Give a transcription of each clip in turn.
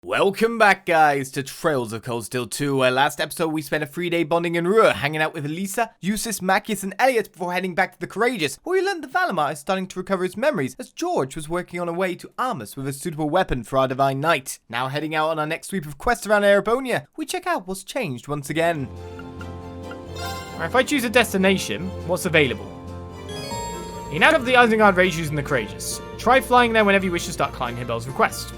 Welcome back, guys, to Trails of Cold Steel 2, where last episode we spent a 3-day bonding in Roer, hanging out with Elisa, Eustace, Macius, and Elliot before heading back to the Courageous, where we learned that Valimar is starting to recover his memories, as George was working on a way to arm us with a suitable weapon for our Divine Knight. Now heading out on our next sweep of quests around Erebonia, we check out what's changed once again. Alright, if I choose a destination, what's available? You now have the Isengard Rage using the Courageous. Try flying there whenever you wish to start climbing Hibel's request.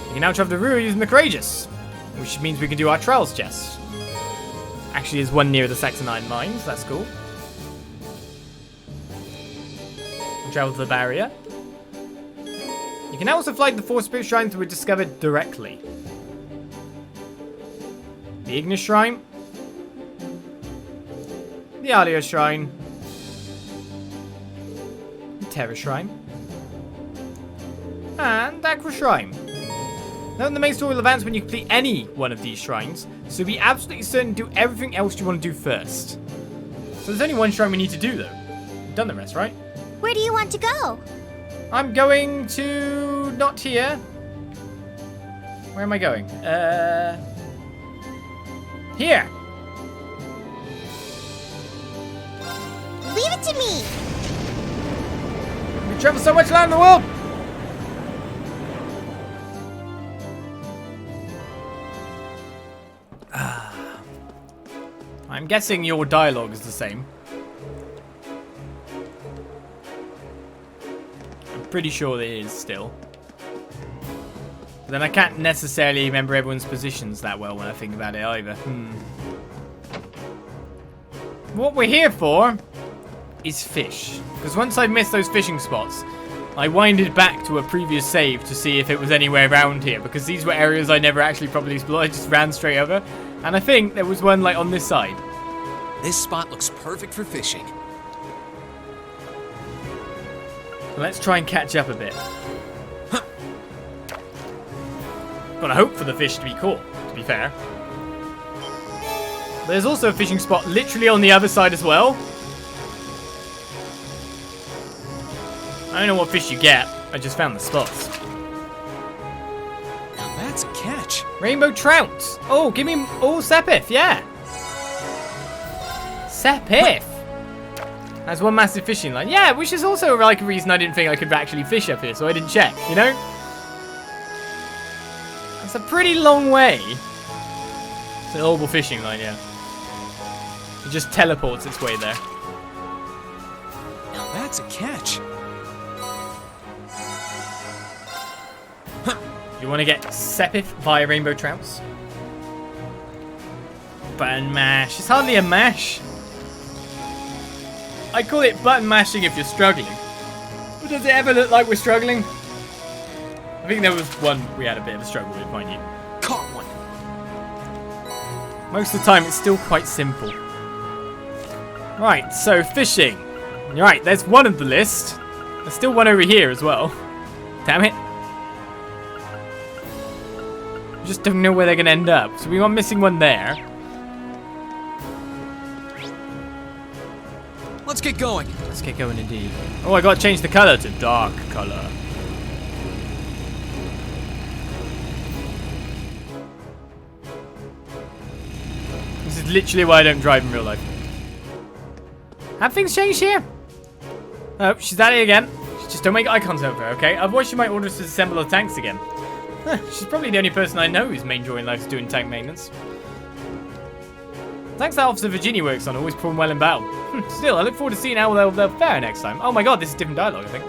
You can now travel the Roer using the Courageous, which means we can do our Trials chest. Actually, there's one near the Saxonine mines, that's cool. Travel to the barrier. You can now also fly to the 4 spirit shrines that were discovered directly. The Ignis Shrine. The Alia Shrine. The Terra Shrine. And Aqua Shrine. Now the main story will advance when you complete any one of these shrines, so be absolutely certain to do everything else you want to do first. So there's only one shrine we need to do though. We've done the rest, right? Where do you want to go? I'm going to... not here. Where am I going? Here! Leave it to me! We travel so much land in the world! I'm guessing your dialogue is the same. I'm pretty sure it is still. But then I can't necessarily remember everyone's positions that well when I think about it either. What we're here for is fish. Because once I've missed those fishing spots, I winded back to a previous save to see if it was anywhere around here. Because these were areas I never actually properly explored. I just ran straight over. And I think there was one like on this side. This spot looks perfect for fishing. Let's try and catch up a bit. Gotta hope for the fish to be caught, to be fair. There's also a fishing spot literally on the other side as well. I don't know what fish you get. I just found the spots. Now that's a catch. Rainbow trout. Oh, give me... oh, Sepith, yeah. Sepith. That's one massive fishing line. Yeah, which is also like a reason I didn't think I could actually fish up here, so I didn't check, you know? That's a pretty long way. It's an horrible fishing line, yeah. It just teleports its way there. Now that's a catch. You want to get Sepith via rainbow trouts? Button mash. It's hardly a mash. I call it button mashing if you're struggling. But does it ever look like we're struggling? I think there was one we had a bit of a struggle with, mind you. Caught one. Most of the time, it's still quite simple. Right, so fishing. Right, there's one of the list. There's still one over here as well. Damn it. I just don't know where they're going to end up. So we are missing one there. Let's get going. Let's get going indeed. Oh, I got to change the color to dark color. This is literally why I don't drive in real life. Have things changed here? Oh, she's at it again. Just don't make eye contact with her, okay? Otherwise she might order us to assemble the tanks again. Huh, she's probably the only person I know whose main joy in life is doing tank maintenance. Tanks that Officer Virginia works on always perform well in battle. Still, I look forward to seeing how they'll fare next time. Oh my god, this is different dialogue, I think.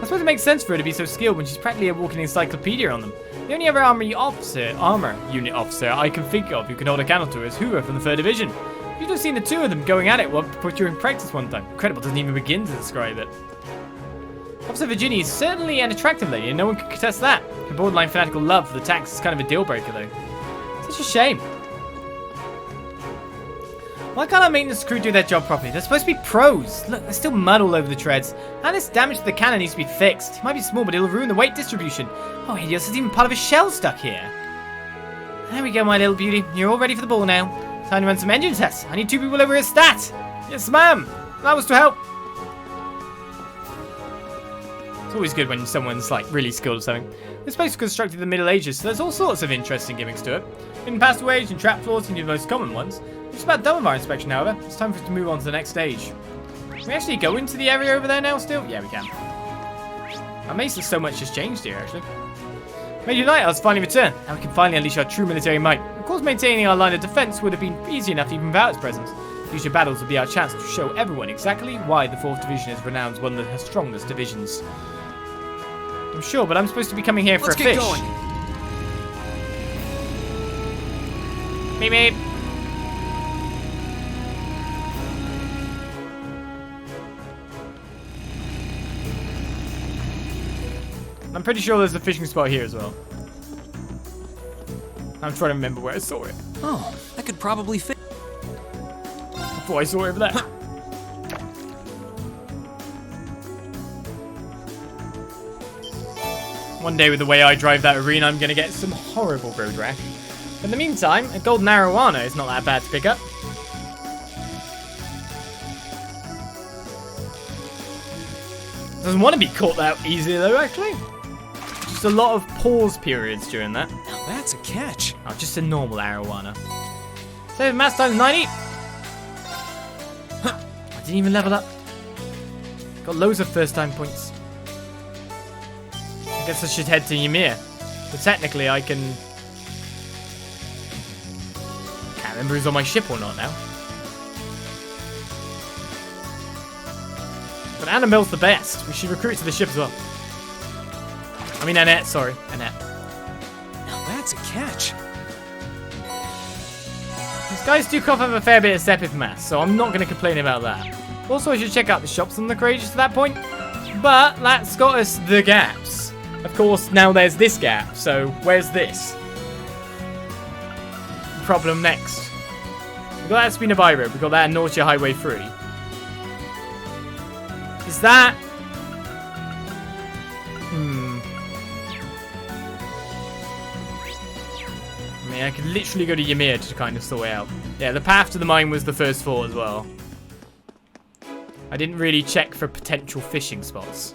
I suppose it makes sense for her to be so skilled when she's practically a walking encyclopedia on them. The only other armor unit officer I can think of who can hold a candle to her is Roer from the 3rd Division. You'd have seen the two of them going at it while put you in practice one time. Incredible doesn't even begin to describe it. Officer Virginia is certainly an attractive lady, and no one can contest that. Her borderline fanatical love for the tanks is kind of a deal breaker, though. Such a shame. Why can't our maintenance crew do their job properly? They're supposed to be pros. Look, there's still mud all over the treads. And this damage to the cannon needs to be fixed. It might be small, but it'll ruin the weight distribution. Oh, Helios, there's even part of a shell stuck here. There we go, my little beauty. You're all ready for the ball now. Time to run some engine tests. I need 2 people over here stat. Yes, ma'am. That was to help. always good when someone's like really skilled at something. This place was constructed in the Middle Ages, so there's all sorts of interesting gimmicks to it. Hidden passageways and trapdoors seem to be the most common ones. We're just about done with our inspection, however. It's time for us to move on to the next stage. Can we actually go into the area over there now still? Yeah, we can. Amazing so much has changed here, actually. Major Knight has finally returned. Now we can finally unleash our true military might. Of course, maintaining our line of defense would have been easy enough even without his presence. Future battles will be our chance to show everyone exactly why the 4th Division is renowned as one of the strongest divisions. I'm sure, but I'm supposed to be coming here for a fish. Let's get going. Meep meep. I'm pretty sure there's a fishing spot here as well. I'm trying to remember where I saw it. Oh, I could probably fit. I thought I saw it over there. One day with the way I drive that Rean, I'm going to get some horrible road rash. But in the meantime, a golden arowana is not that bad to pick up. Doesn't want to be caught that easily though, actually. Just a lot of pause periods during that. Now that's a catch. Oh, just a normal arowana. Save mass times 90. I didn't even level up. Got loads of first time points. I guess I should head to Ymir. But technically I can... Can't remember who's on my ship or not now. But Annabelle's the best. We should recruit to the ship as well. I mean Annette, sorry. Annette. Now that's a catch. These guys do cough up a fair bit of Sepith mass, so I'm not going to complain about that. Also, I should check out the shops on the Courageous to that point. But that's got us the gaps. Of course, now there's this gap, so where's this? Problem next. We've got that Spina Biro, we've got that Nausea Highway 3. Is that... I mean, I could literally go to Ymir to kind of sort it out. Yeah, the path to the mine was the first thought as well. I didn't really check for potential fishing spots.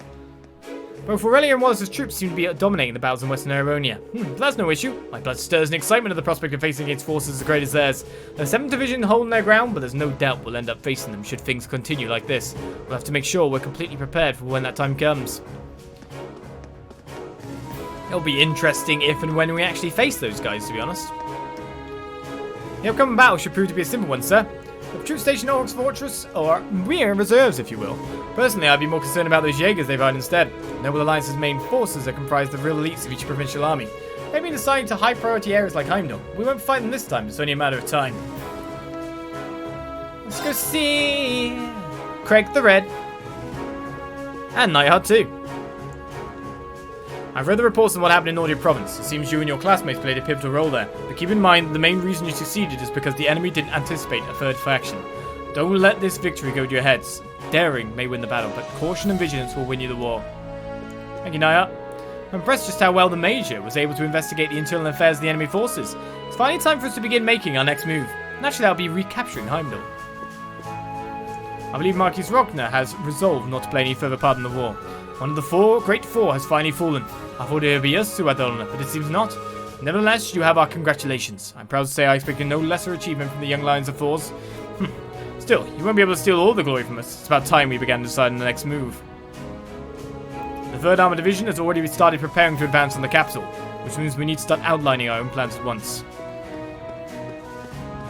Both Aurelia and Wallace's troops seem to be dominating the battles in Western Erebonia. But that's no issue. My blood stirs in excitement at the prospect of facing against forces as great as theirs. The 7th Division holding their ground, but there's no doubt we'll end up facing them should things continue like this. We'll have to make sure we're completely prepared for when that time comes. It'll be interesting if and when we actually face those guys, to be honest. The upcoming battle should prove to be a simple one, sir. The troops stationed at Orc's Fortress, or we're in reserves, if you will. Personally, I'd be more concerned about those Jaegers they ride instead. Noble Alliance's main forces are comprised of real elites of each provincial army. They've been assigned to high-priority areas like Heimdall. We won't fight them this time, it's only a matter of time. Let's go see... Craig the Red. And Nightheart too. I've read the reports on what happened in Nordia Province. It seems you and your classmates played a pivotal role there. But keep in mind, the main reason you succeeded is because the enemy didn't anticipate a third faction. Don't let this victory go to your heads. Daring may win the battle, but caution and vigilance will win you the war. Thank you, Naya. I'm impressed just how well the Major was able to investigate the internal affairs of the enemy forces. It's finally time for us to begin making our next move. Naturally, that'll be recapturing Heimdall. I believe Marquis Rockner has resolved not to play any further part in the war. One of the great four has finally fallen. I thought it would be us who had the honor, but it seems not. Nevertheless, you have our congratulations. I'm proud to say I expected no lesser achievement from the young Lions of Thors. Still, you won't be able to steal all the glory from us. It's about time we began deciding the next move. The 3rd Armored Division has already started preparing to advance on the capital, which means we need to start outlining our own plans at once.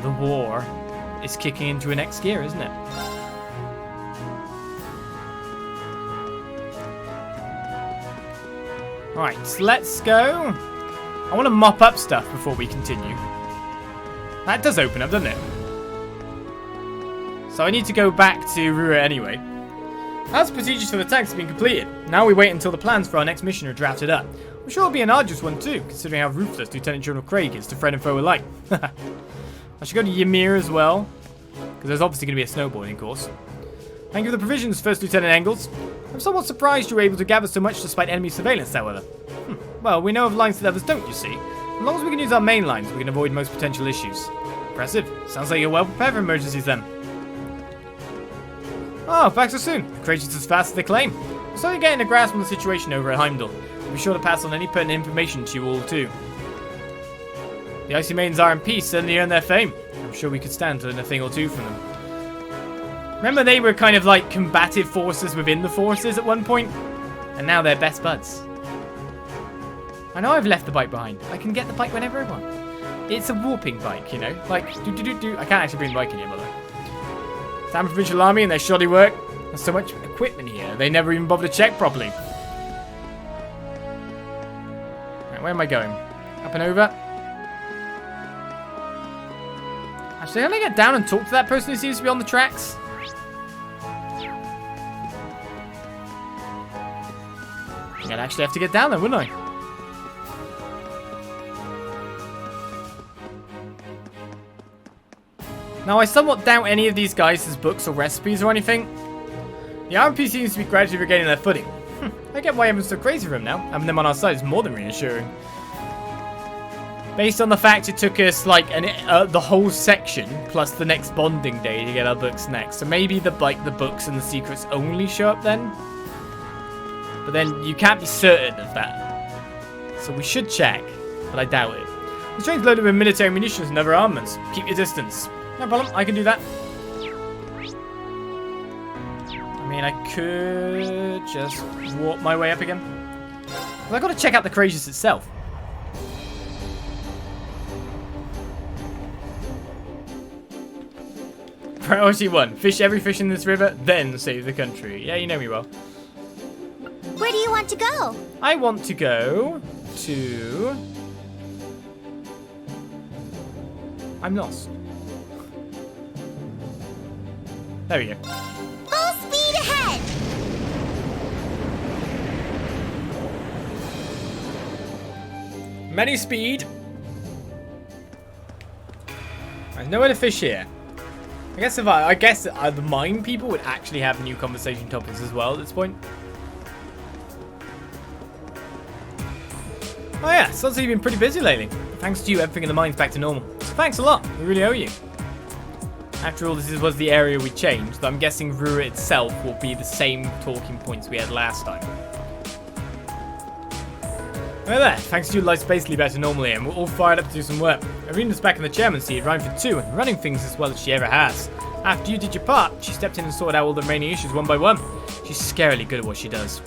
The war is kicking into a next gear, isn't it? Alright, so let's go. I want to mop up stuff before we continue. That does open up, doesn't it? So I need to go back to Roer anyway. As procedures for the tanks have been completed, now we wait until the plans for our next mission are drafted up. I'm sure it'll be an arduous one too, considering how ruthless Lieutenant General Craig is to friend and foe alike. I should go to Ymir as well, because there's obviously going to be a snowboarding course. Thank you for the provisions, First Lieutenant Engels. I'm somewhat surprised you were able to gather so much despite enemy surveillance, however. Well, we know of lines that others don't, you see. As long as we can use our main lines, we can avoid most potential issues. Impressive. Sounds like you're well prepared for emergencies then. Oh, back so soon. The Courageous as fast as they claim. I'm slowly getting a grasp on the situation over at Heimdall. I'll be sure to pass on any pertinent information to you all too. The Icy Maidens are in peace, certainly earned their fame. I'm sure we could stand to learn a thing or two from them. Remember they were kind of like combative forces within the forces at one point? And now they're best buds. I know I've left the bike behind. I can get the bike whenever I want. It's a warping bike, you know? Like, do. I can't actually bring the bike in here, by the way. Damn provincial army and their shoddy work. There's so much equipment here. They never even bother to check properly. Right, where am I going? Up and over. Actually, can I get down and talk to that person who seems to be on the tracks? I'd actually have to get down there, wouldn't I? Now, I somewhat doubt any of these guys' books or recipes or anything. The RP seems to be gradually regaining their footing. I get why everyone's so crazy for them now. Having them on our side is more than reassuring. Based on the fact it took us like the whole section plus the next bonding day to get our books next. So maybe the books and the secrets only show up then. But then you can't be certain of that. So we should check, but I doubt it. The train's loaded with military munitions and other armaments. Keep your distance. No problem, I can do that. I mean, I could just walk my way up again. Well, I've got to check out the Courageous itself. Priority 1. Fish every fish in this river, then save the country. Yeah, you know me well. Where do you want to go? I want to go to... I'm lost. There we go. Full speed ahead! Many speed. There's nowhere to fish here. I guess the mine people would actually have new conversation topics as well at this point. Oh yeah, sounds like you've been pretty busy lately. Thanks to you, everything in the mine's back to normal. So thanks a lot. We really owe you. After all, this was the area we changed, though I'm guessing Roer itself will be the same talking points we had last time. Oh there, thanks to you, life's basically back to normal here, and we're all fired up to do some work. Arena's back in the chairman's seat, running for 2, and running things as well as she ever has. After you did your part, she stepped in and sorted out all the remaining issues one by one. She's scarily good at what she does.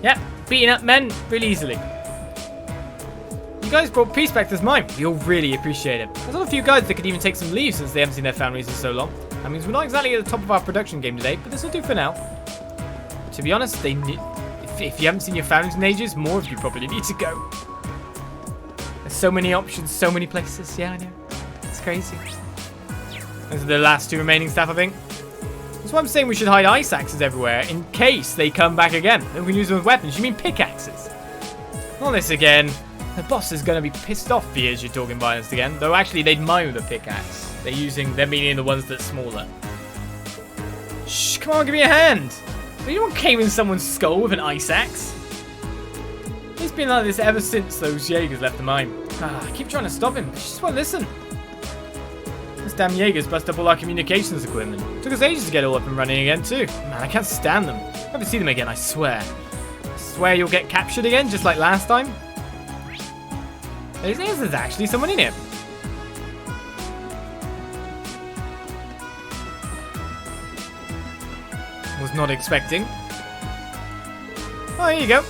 Yep, beating up men really easily. You guys brought peace back to this mine. We all really appreciate it. There's not a few guys that could even take some leave since they haven't seen their families in so long. That means we're not exactly at the top of our production game today, but this will do for now. To be honest, if you haven't seen your families in ages, more of you probably need to go. There's so many options, so many places. Yeah, I know. It's crazy. Those are the last 2 remaining staff, I think. That's why I'm saying we should hide ice axes everywhere in case they come back again. Then we can use them as weapons. You mean pickaxes? Not this again. The boss is going to be pissed off if he hears you talking violence again. Though actually they'd mind with a pickaxe. They're meaning the ones that's smaller. Shh, come on, give me a hand. Anyone came in someone's skull with an ice axe? He's been like this ever since those Jaegers left the mine. I keep trying to stop him, but she just won't listen. These damn Jaegers bust up all our communications equipment. Took us ages to get all up and running again too. Man, I can't stand them. Never see them again, I swear. I swear you'll get captured again, just like last time. There's actually someone in here. Was not expecting. Oh, here you go.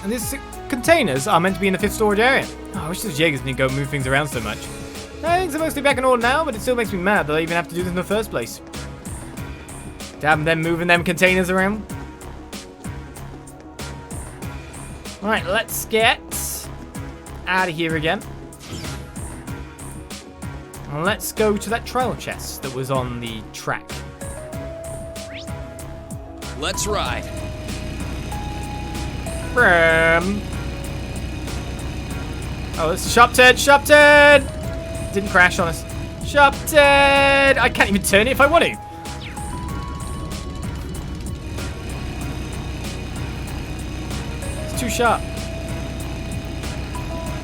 And these containers are meant to be in the 5th storage area. Oh, I wish those Jaegers didn't go move things around so much. Things are mostly back in order now, but it still makes me mad that I even have to do this in the first place. Damn them moving them containers around. Right, let's get out of here again. And let's go to that trial chest that was on the track. Let's ride. Oh, it's Shop Ted! Shop Ted! Didn't crash on us. Shop Ted! I can't even turn it if I want to. It's too sharp.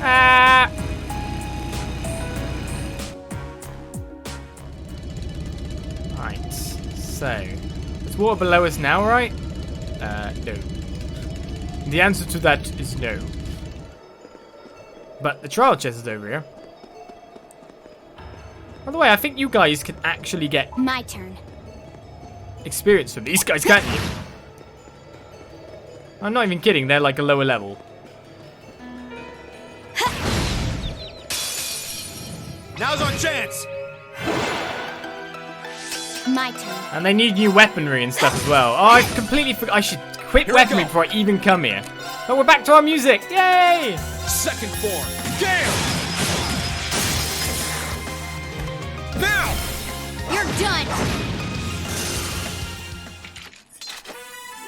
Ah! Right, so there's water below us now, right? No. The answer to that is no. But the trial chest is over here. By the way, I think you guys can actually get My turn. experience from these guys, can't you? I'm not even kidding, they're like a lower level. Now's our chance. My turn. And they need new weaponry and stuff as well. Oh, I completely forgot. I should quit Here we weaponry go. before I even come here. But we're back to our music. Yay! Second form. Gale. Now. You're done.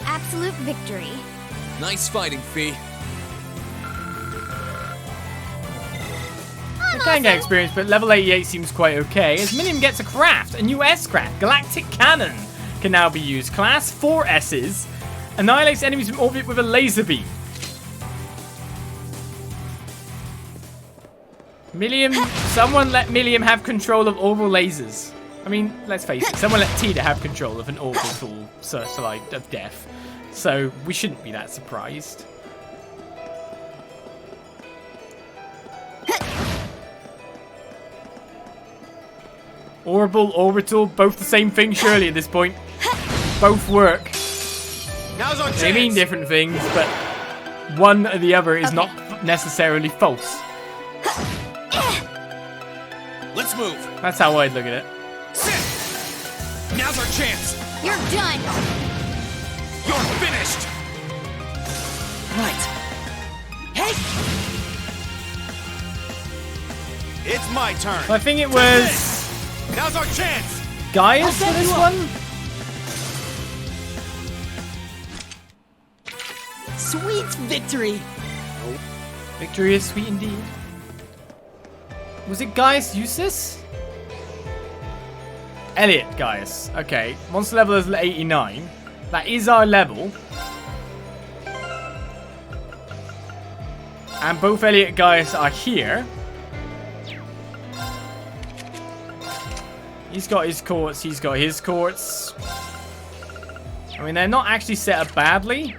Absolute victory. Nice fighting, Fee. I can get experience, but level 88 seems quite okay. As Minium gets a craft, a new S-craft, Galactic Cannon, can now be used. Class 4 S's. Annihilates enemies in orbit with a laser beam. Millium, someone let Millium have control of orbital lasers. I mean, let's face it, someone let Tita have control of an orbital searchlight of death. So we shouldn't be that surprised. Orbital, both the same thing surely at this point. Both work. Now's our chance. They mean different things, but one or the other is not necessarily false. Let's move. That's how I'd look at it. Sit. Now's our chance. You're done. You're finished. Right. Hey. It's my turn. So I think it was Now's our chance. Gaius for this one? Sweet victory. Victory is sweet indeed. Was it Gaius Eustace? Elliot Gaius. Okay. Monster level is 89. That is our level. And both Elliot and Gaius are here. He's got his courts. He's got his courts. I mean, they're not actually set up badly.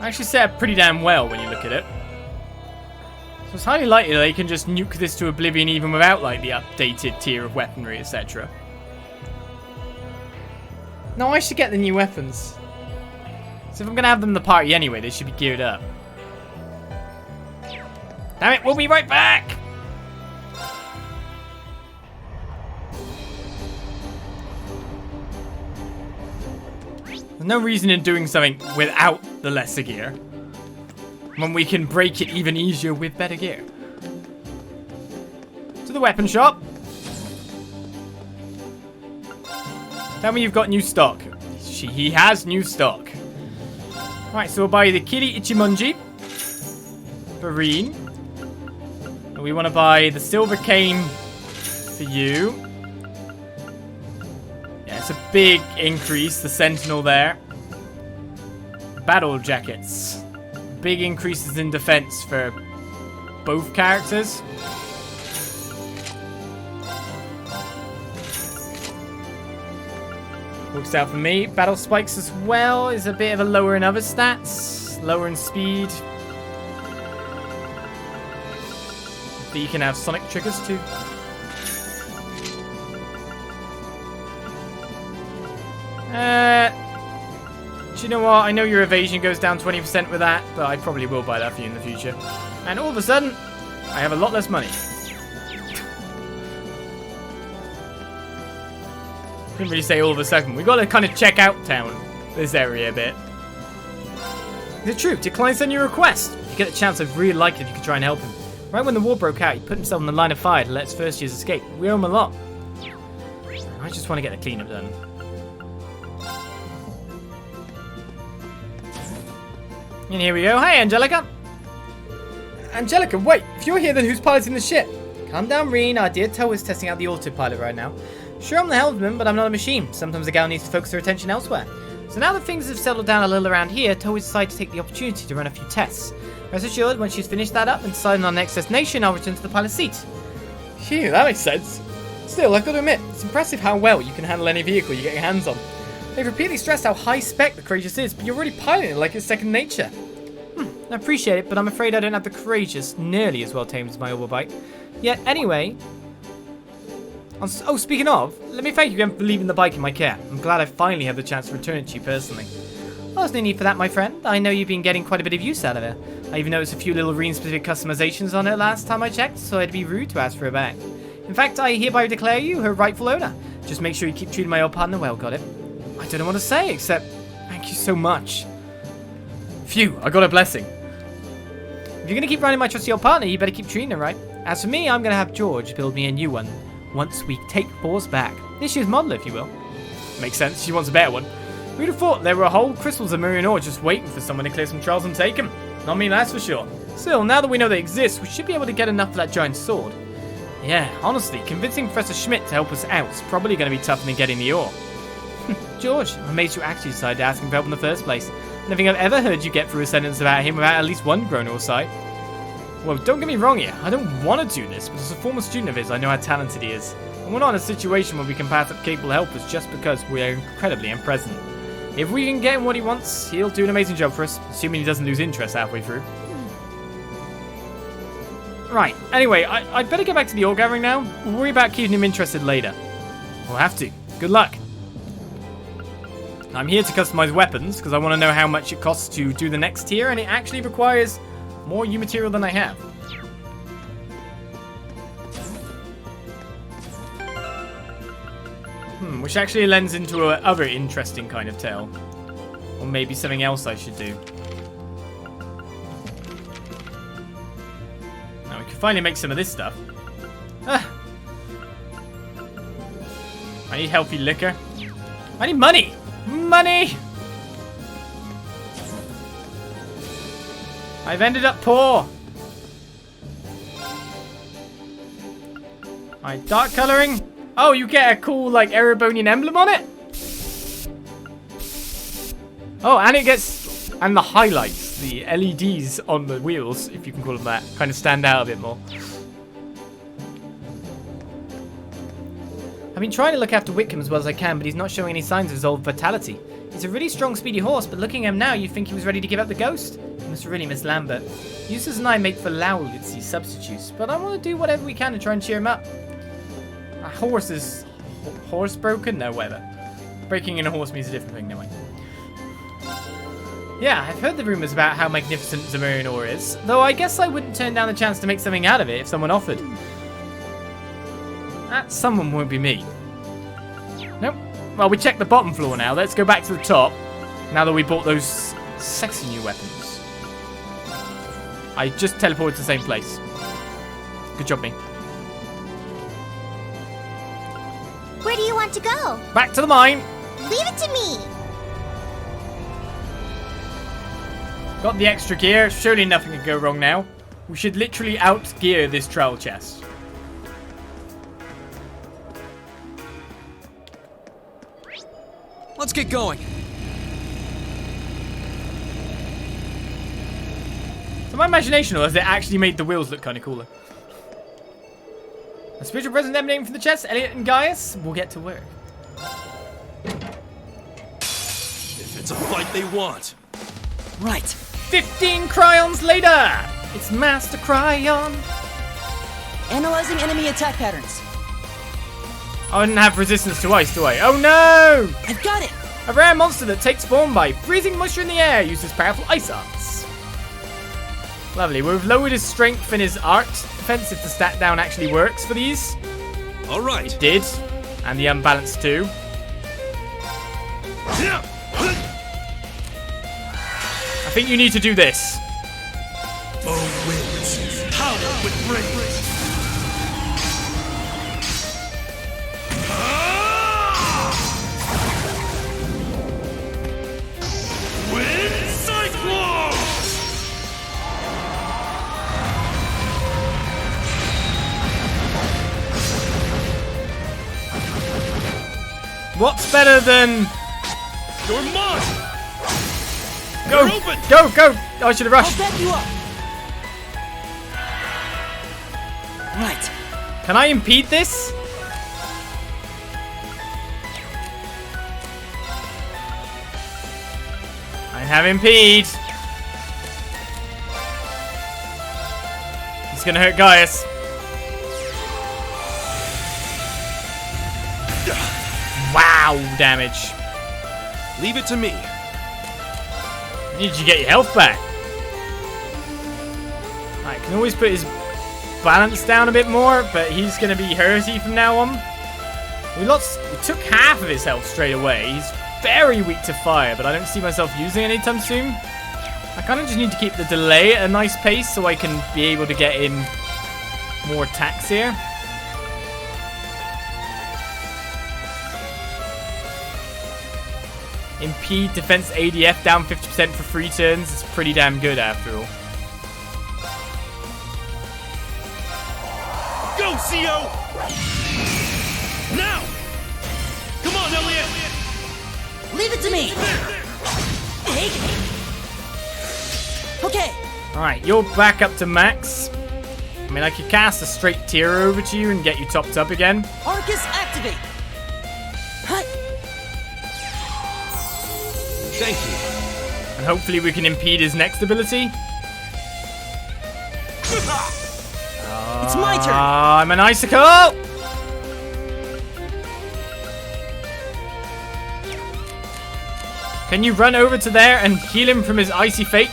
Actually set up pretty damn well when you look at it. So it's highly likely they can just nuke this to oblivion even without like the updated tier of weaponry, etc. No, I should get the new weapons. So if I'm going to have them in the party anyway, they should be geared up. Damn it, we'll be right back! There's no reason in doing something without the lesser gear, when we can break it even easier with better gear. To the weapon shop. Tell me you've got new stock. He has new stock. Right, so we'll buy the Kiri Ichimonji for Rean. And we want to buy the Silver Cane for you. Yeah, it's a big increase, the Sentinel there. Battle Jackets. Big increases in defense for both characters. Works out for me. Battle Spikes as well is a bit of a lower in other stats. Lower in speed. But you can have Sonic triggers too. Do you know what? I know your evasion goes down 20% with that, but I probably will buy that for you in the future. And all of a sudden, I have a lot less money. Couldn't really say all of a sudden. We got to kind of check out town, this area a bit. The troop declines on your request. If you get a chance, I'd really like it if you could try and help him. Right when the war broke out, he put himself in the line of fire to let his first years escape. We owe him a lot. I just want to get the cleanup done. And here we go. Hi, Angelica. Angelica, wait. If you're here, then who's piloting the ship? Calm down, Rean. Our dear Toe is testing out the autopilot right now. Sure, I'm the helmsman, but I'm not a machine. Sometimes a gal needs to focus her attention elsewhere. So now that things have settled down a little around here, Toe has decided to take the opportunity to run a few tests. Rest assured, when she's finished that up and decided on our next destination, I'll return to the pilot seat. Phew, that makes sense. Still, I've got to admit, it's impressive how well you can handle any vehicle you get your hands on. They've repeatedly stressed how high-spec the Courageous is, but you're already piloting it like it's second nature. I appreciate it, but I'm afraid I don't have the Courageous nearly as well tamed as my Overbite. Yet, anyway... Oh, speaking of, let me thank you again for leaving the bike in my care. I'm glad I finally had the chance to return it to you personally. Oh, there's no need for that, my friend. I know you've been getting quite a bit of use out of it. I even noticed a few little Rean-specific customizations on it last time I checked, so it'd be rude to ask for it back. In fact, I hereby declare you her rightful owner. Just make sure you keep treating my old partner well, got it? I don't know what to say, except thank you so much. Phew, I got a blessing. If you're going to keep riding my trusty old partner, you better keep treating her right. As for me, I'm going to have George build me a new one once we take Paws back. This year's model, if you will. Makes sense, she wants a better one. Who'd have thought there were whole crystals of Ymir ore just waiting for someone to clear some trials and take them? Not me, that's for sure. Still, now that we know they exist, we should be able to get enough for that giant sword. Yeah, honestly, convincing Professor Schmidt to help us out is probably going to be tougher than getting the ore. George, I'm amazed you actually decided to ask him for help in the first place. I don't think I've ever heard you get through a sentence about him without at least one groan or sigh. Well, don't get me wrong here, I don't want to do this, but as a former student of his, I know how talented he is. And we're not in a situation where we can pass up capable helpers just because we are incredibly present. If we can get him what he wants, he'll do an amazing job for us, assuming he doesn't lose interest halfway through. Right, anyway, I'd better get back to the ore gathering now. We'll worry about keeping him interested later. We'll have to. Good luck. I'm here to customize weapons, because I want to know how much it costs to do the next tier, and it actually requires more U material than I have. Which actually lends into a other interesting kind of tale. Or maybe something else I should do. Now we can finally make some of this stuff. Ah. I need healthy liquor. I need money! Money! I've ended up poor. Alright, dark coloring. Oh, you get a cool, like, Erebonian emblem on it? Oh, and it gets... And the highlights, the LEDs on the wheels, if you can call them that, kind of stand out a bit more. I've been trying to look after Whitcomb as well as I can, but he's not showing any signs of his old vitality. He's a really strong, speedy horse, but looking at him now, you'd think he was ready to give up the ghost. He must really miss Lambert. Eustace and I make for Lowlitsy substitutes, but I want to do whatever we can to try and cheer him up. A horse is... Horse broken? No, whatever. Breaking in a horse means a different thing, no way. Yeah, I've heard the rumours about how magnificent Ymir ore is, though I guess I wouldn't turn down the chance to make something out of it if someone offered. That someone won't be me. Nope. Well, we checked the bottom floor now. Let's go back to the top, now that we bought those sexy new weapons. I just teleported to the same place. Good job, me. Where do you want to go? Back to the mine. Leave it to me. Got the extra gear. Surely nothing can go wrong now. We should literally out-gear this trowel chest. Let's get going. So my imagination was it actually made the wheels look kind of cooler. A spiritual presence emanating from the chest, Elliot and Gaius will get to work. If it's a fight they want. Right. 15 cryons later! It's Master Cryon. Analyzing enemy attack patterns. I didn't have resistance to ice, do I? Oh no! I've got it! A rare monster that takes form by freezing moisture in the air uses powerful ice arts. Lovely. We've lowered his strength and his art defense if the stat down actually works for these. All right. It did. And the unbalance too. I think you need to do this. Oh, winds, power with brains. Wind cyclone! What's better than... You're mine! Go! You're open! Go! Go! Oh, I should have I'll rushed. back you up. Right. Can I impede this? I have impede. He's gonna hurt Gaius. Wow, damage. Leave it to me. Need you to get your health back. I can always put his balance down a bit more, but he's gonna be hurty from now on. We took half of his health straight away. He's very weak to fire, but I don't see myself using it anytime soon. I kind of just need to keep the delay at a nice pace so I can be able to get in more attacks here. Impede defense ADF down 50% for 3 turns. It's pretty damn good after all. Go, CO! Now! Come on, Elliot! Leave it to me. Take it. Okay. Alright, you're back up to max. I mean, I could cast a straight tier over to you and get you topped up again. Arcus, activate. Hut. Thank you. And hopefully we can impede his next ability. It's my turn. I'm an icicle! Can you run over to there and heal him from his icy fate?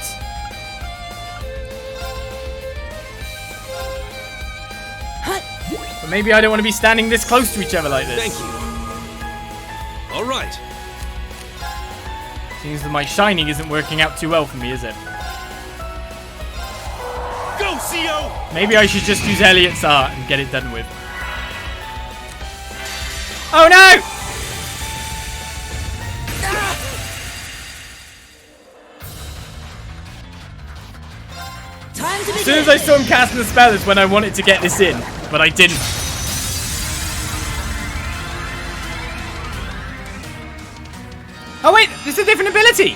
But maybe I don't want to be standing this close to each other like this. Thank you. All right. Seems that my shining isn't working out too well for me, is it? Go, CO! Maybe I should just use Elliot's art and get it done with. Oh no! Time to begin. As soon as I saw him casting the spell is when I wanted to get this in, but I didn't. Oh wait, this is a different ability!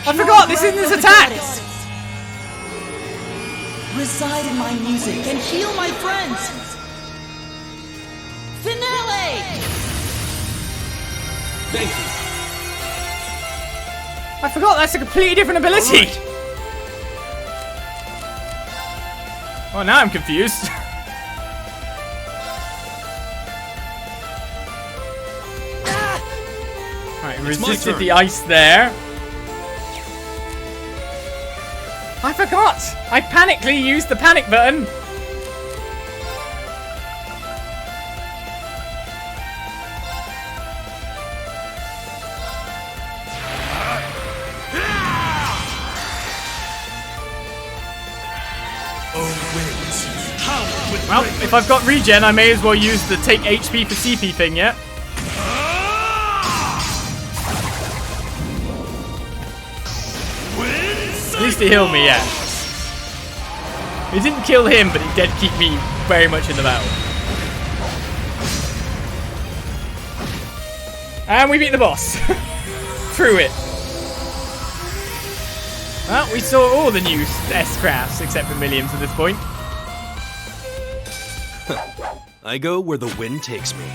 I forgot, this isn't his attack! Reside in my music and heal my friends. Finale! Thank you. I forgot, that's a completely different ability! Right. Oh, now I'm confused. Alright, resisted the ice there. I forgot! I panically used the panic button. Well, if I've got regen, I may as well use the take HP for CP thing, yeah? At least he healed me, yeah. He didn't kill him, but it did keep me very much in the battle. And we beat the boss. Through it. Well, we saw all the new S-crafts, except for Milliams at this point. I go where the wind takes me.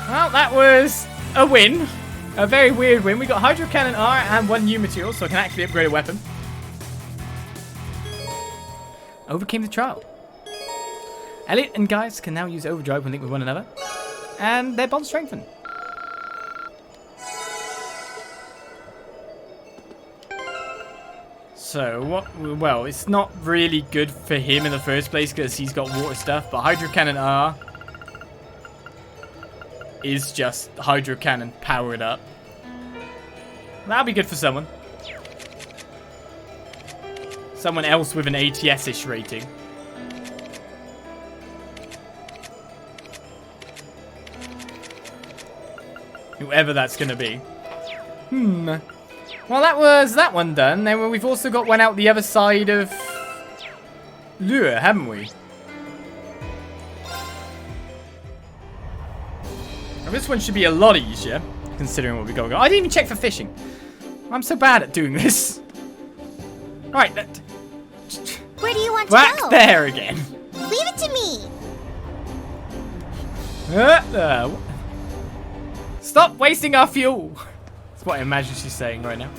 Well, that was a win. A very weird win. We got Hydro Cannon R and 1 new material, so I can actually upgrade a weapon. Overcame the trial. Elliot and Gaius can now use Overdrive when linked with one another. And their bond strengthened. So, well, it's not really good for him in the first place because he's got water stuff, but Hydro Cannon R is just Hydro Cannon powered up. That'll be good for someone. Someone else with an ATS-ish rating. Whoever that's going to be. Well, that was that one done. Then we've also got one out the other side of Roer, haven't we? Now, this one should be a lot easier, considering what we got. I didn't even check for fishing. I'm so bad at doing this. Right. Where do you want to Back go? there again. Leave it to me. Stop wasting our fuel. That's what I imagine she's saying right now.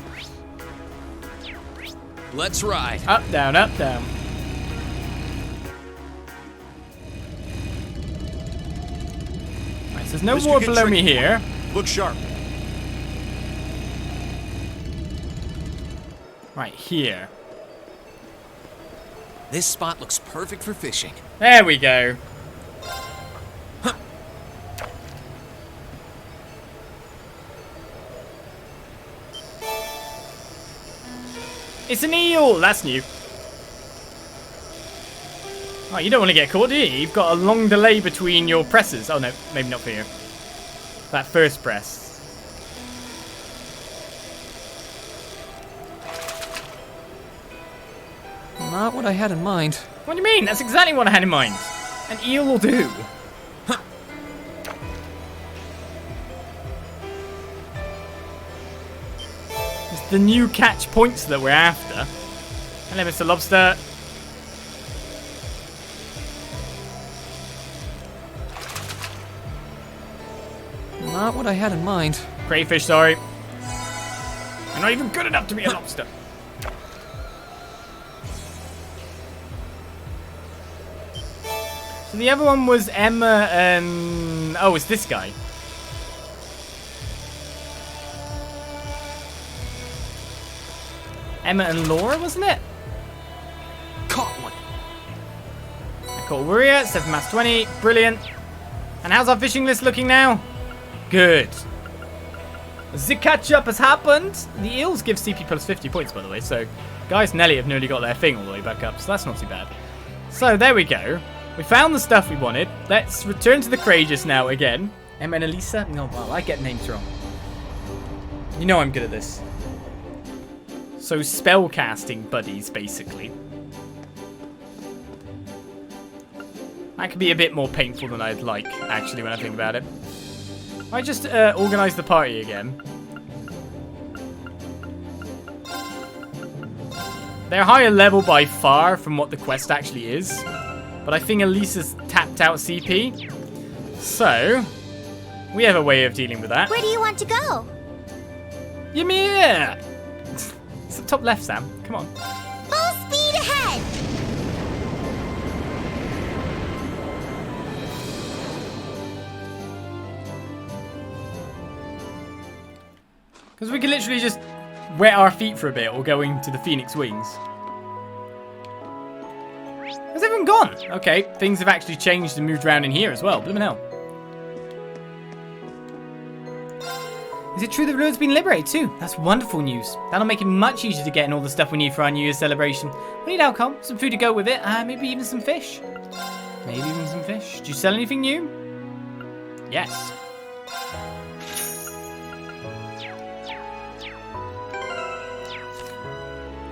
Let's ride. Up, down, up, down. Right, so there's no This more could get below me tricky. here. Look sharp. Right, here. This spot looks perfect for fishing. There we go. It's an eel! That's new. Oh, you don't want to get caught, do you? You've got a long delay between your presses. Oh no, maybe not for you. That first press. Not what I had in mind. What do you mean? That's exactly what I had in mind. An eel will do. It's the new catch points that we're after. Hello, Mr. Lobster. Not what I had in mind. Crayfish, sorry. You're not even good enough to be a lobster. So the other one was Emma and... Oh, it's this guy. Emma and Laura, wasn't it? Caught one. I caught Roer, 7 mass 20. Brilliant. And how's our fishing list looking now? Good. The catch up has happened. The eels give CP plus 50 points, by the way. So Guys and Elliot have nearly got their thing all the way back up. So that's not too bad. So there we go. We found the stuff we wanted. Let's return to the Courageous now again. Emma and Elisa? No, well, I get names wrong. You know I'm good at this. So spellcasting buddies, basically. That could be a bit more painful than I'd like, actually, when I think about it. I just organise the party again. They're higher level by far from what the quest actually is. But I think Elisa's tapped out CP. So, we have a way of dealing with that. Where do you want to go? Ymir! It's the top left, Sam. Come on. Full speed ahead! Because we can literally just wet our feet for a bit or go into the Phoenix Wings. Has everyone gone? Okay, things have actually changed and moved around in here as well. Blimmin' hell. Is it true the road's been liberated too? That's wonderful news. That'll make it much easier to get in all the stuff we need for our New Year's celebration. We need alcohol, some food to go with it, maybe even some fish. Maybe even some fish. Do you sell anything new? Yes.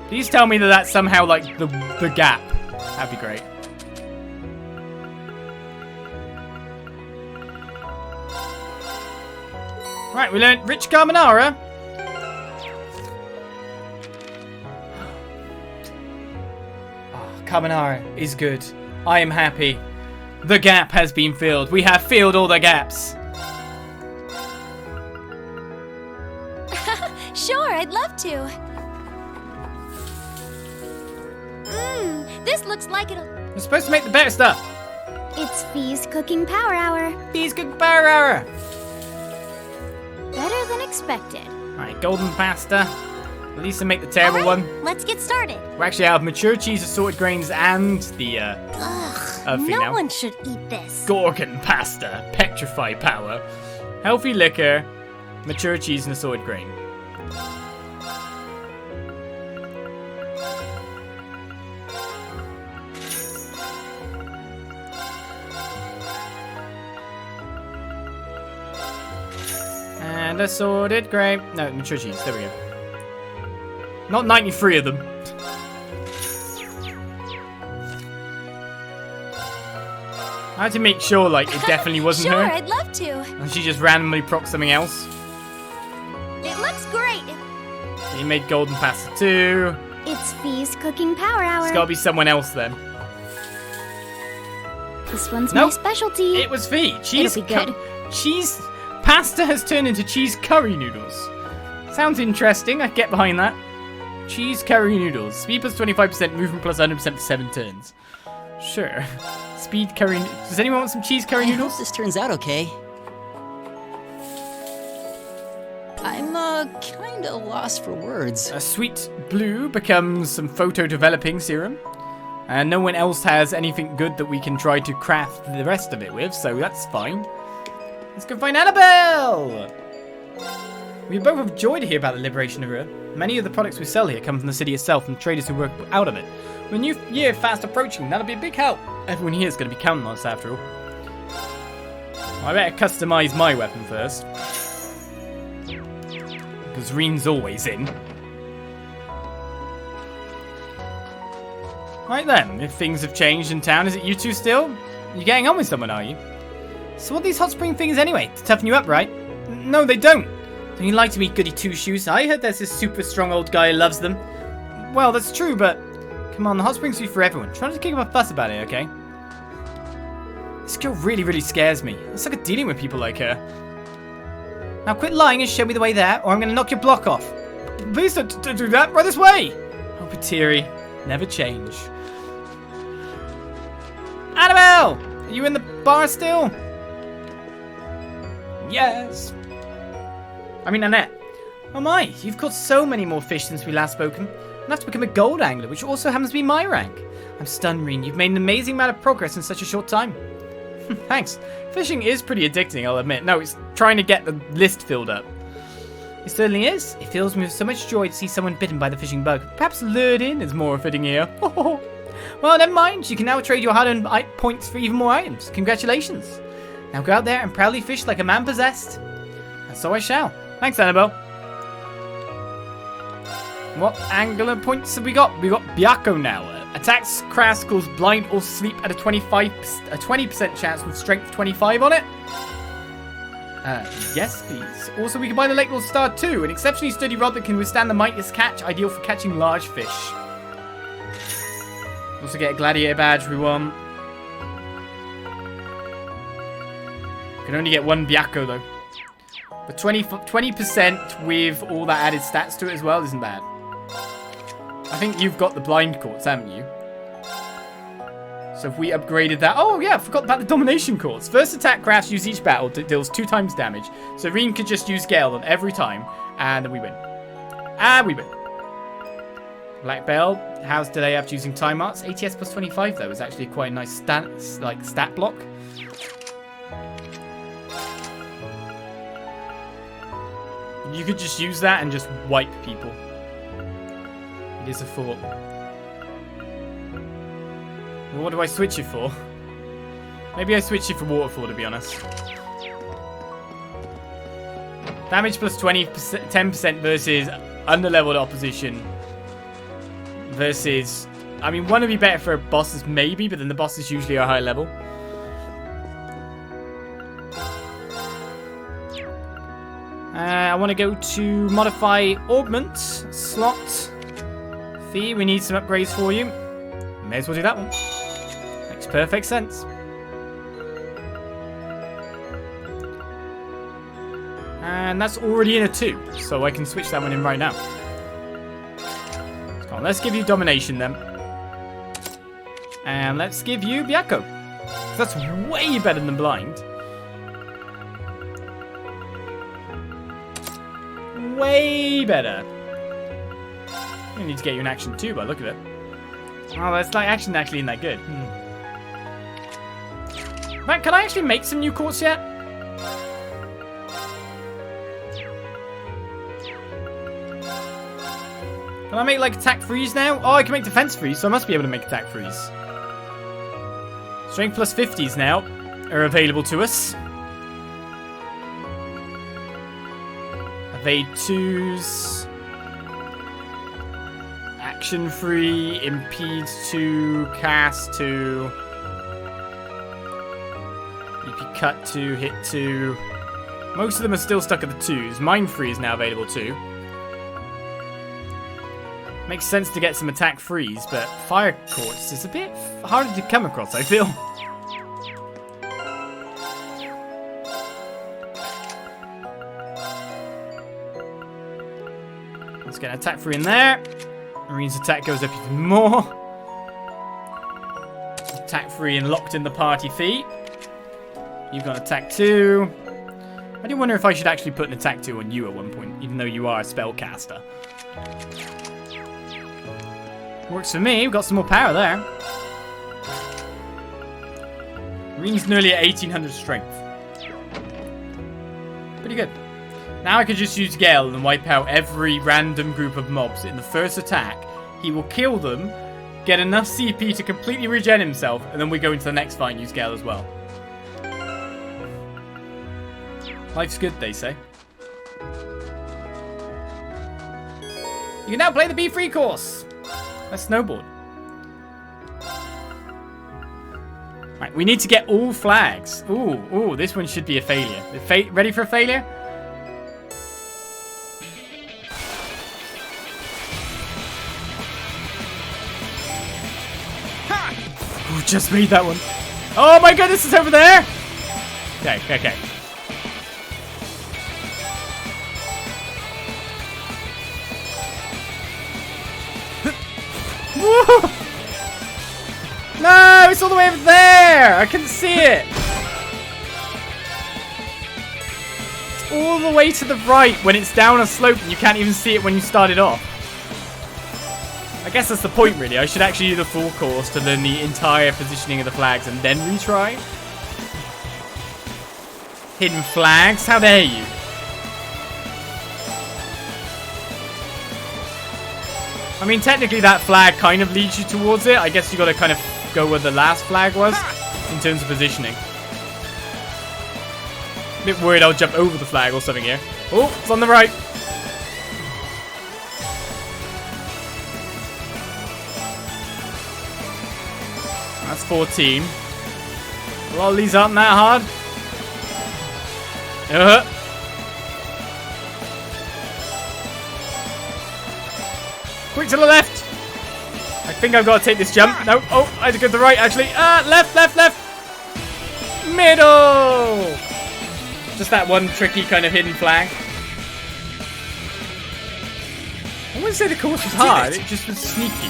Please tell me that that's somehow like the gap. That'd be great. Right, we learned Rich Carbonara. Oh, carbonara is good. I am happy. The gap has been filled. We have filled all the gaps. Sure, I'd love to. This looks like it'll... We're supposed to make the better stuff. It's Fee's Cooking Power Hour. Fee's Cooking Power Hour. Better than expected. Alright, golden pasta. Elisa, make the terrible All right, one. let's get started. We're actually out of mature cheese, assorted grains, and the Ugh, no now. one should eat this. Gorgon pasta, petrify power, healthy liquor, mature cheese, and assorted grain. And assorted grain. No, mature cheese. There we go. Not 93 of them. I had to make sure, like, it definitely wasn't sure, her. I'd love to. And she just randomly procced something else. It looks great. You made golden pasta too. It's Fee's Cooking Power Hour. It's gotta be someone else then. This one's Nope. my specialty. It was Fee. Cheese. It'll be good. Cheese pasta has turned into cheese curry noodles. Sounds interesting. I get behind that. Cheese curry noodles. Speed plus 25%, movement plus 100% for 7 turns. Sure. Speed curry. Does anyone want some cheese curry I hope noodles? this turns out okay. I'm kinda lost for words. A sweet blue becomes some photo developing serum. And no one else has anything good that we can try to craft the rest of it with, so that's fine. Let's go find Annabelle! We are both overjoyed to hear about the liberation of Roer. Many of the products we sell here come from the city itself and traders who work out of it. With a new year fast approaching, that'll be a big help. Everyone here is going to be counting on us after all. Well, I better customize my weapon first. Because Rean's always in. Right then, if things have changed in town, is it you two still? You're getting on with someone, are you? So what are these hot spring things anyway? To toughen you up, right? No, they don't. Don't you like to meet goody two-shoes? I heard there's this super strong old guy who loves them. Well, that's true, but... Come on, the hot springs are for everyone. Try not to kick up a fuss about it, okay? This girl really scares me. I suck at dealing with people like her. Now quit lying and show me the way there, or I'm going to knock your block off. Please don't do that. Right this way! Oh, Patiri. Never change. Annabelle! Are you in the bar still? Yes. I mean, Annette. Oh my, you've caught so many more fish since we last spoken. I'll have to become a gold angler, which also happens to be my rank. I'm stunned, Rean. You've made an amazing amount of progress in such a short time. Thanks. Fishing is pretty addicting, I'll admit. No, it's trying to get the list filled up. It certainly is. It fills me with so much joy to see someone bitten by the fishing bug. Perhaps lured in is more fitting here. Well, never mind. You can now trade your hard-earned points for even more items. Congratulations. Now go out there and proudly fish like a man possessed. And so I shall. Thanks, Annabelle. What angular points have we got? We got Byakko now. Attacks crass, cause blind or sleep at a 20% chance with strength 25 on it. Yes, please. Also, we can buy the Lake Lord Star 2, an exceptionally sturdy rod that can withstand the mightiest catch, ideal for catching large fish. Also get a gladiator badge we want. Can only get one Byakko though. But 20% with all that added stats to it as well isn't bad. I think you've got the blind quartz, haven't you? So if we upgraded that... Oh yeah, I forgot about the domination quartz. First attack crafts use each battle deals 2 times damage. So Rean could just use Gale on every time. And then we win. And we win. Black Bell. How's today after using time arts? ATS plus 25 though is actually quite a nice stat block. You could just use that and just wipe people. It is a thought. Well, what do I switch it for? Maybe I switch it for Waterfall, to be honest. Damage plus 10% versus underleveled opposition. Versus... I mean, one would be better for bosses, maybe, but then the bosses usually are high level. I want to go to modify augment slot. Fee, we need some upgrades for you. May as well do that one. Makes perfect sense. And that's already in a 2, so I can switch that one in right now. Come on, let's give you domination then. And let's give you Byakko. That's way better than blind. Way better. I need to get you an action too, by the look at it. Oh, that's like action actually isn't that good. Right, can I actually make some new quartz yet? Can I make like attack freeze now? Oh, I can make defense freeze, so I must be able to make attack freeze. Strength plus 50s now are available to us. Evade 2s. Action free, impede 2, cast 2. EP cut 2, hit 2. Most of them are still stuck at the 2s. Mind free is now available too. Makes sense to get some attack freeze, but fire quartz is a bit harder to come across, I feel. Let's get an attack for in there. Rean's attack goes up even more. Attack 3 and locked in the party feat. You've got attack 2. I do wonder if I should actually put an attack 2 on you at one point, even though you are a spellcaster. Works for me. We've got some more power there. Rean's nearly at 1800 strength. Pretty good. Now I could just use Gale and wipe out every random group of mobs. In the first attack, he will kill them, get enough CP to completely regen himself, and then we go into the next fight and use Gale as well. Life's good, they say. You can now play the Be Free course. Let's snowboard. Right, we need to get all flags. Ooh, this one should be a failure. Ready for a failure? Ooh, just made that one. Oh my goodness, it's over there. Okay. Woo! No, it's all the way over there. I can see it. It's all the way to the right when it's down a slope and you can't even see it when you started off. I guess that's the point, really. I should actually do the full course to learn the entire positioning of the flags and then retry. Hidden flags? How dare you? I mean, technically that flag kind of leads you towards it. I guess you got to kind of go where the last flag was in terms of positioning. A bit worried I'll jump over the flag or something here. Oh, it's on the right. That's 14. Well, these aren't that hard. Quick to the left. I think I've got to take this jump. No. Oh, I had to go to the right, actually. Left. Middle. Just that one tricky kind of hidden flag. I wouldn't say the course was hard. It just was sneaky.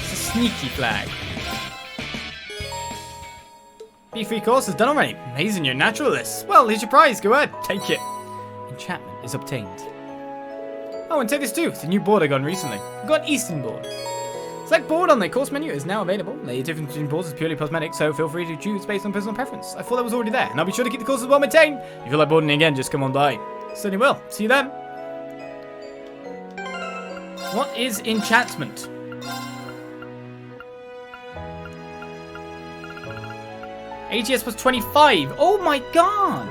It's a sneaky flag. B3 course is done already. Amazing, you're a naturalist. Well, here's your prize. Go ahead, take it. Enchantment is obtained. Oh, and take this too. It's a new board I got recently. I've got an Eastern board. Select board on the course menu is now available. The difference between boards is purely cosmetic, so feel free to choose based on personal preference. I thought that was already there, and I'll be sure to keep the courses well maintained. If you feel like boarding again, just come on by. Certainly will. See you then. What is enchantment? ATS plus 25. Oh my god.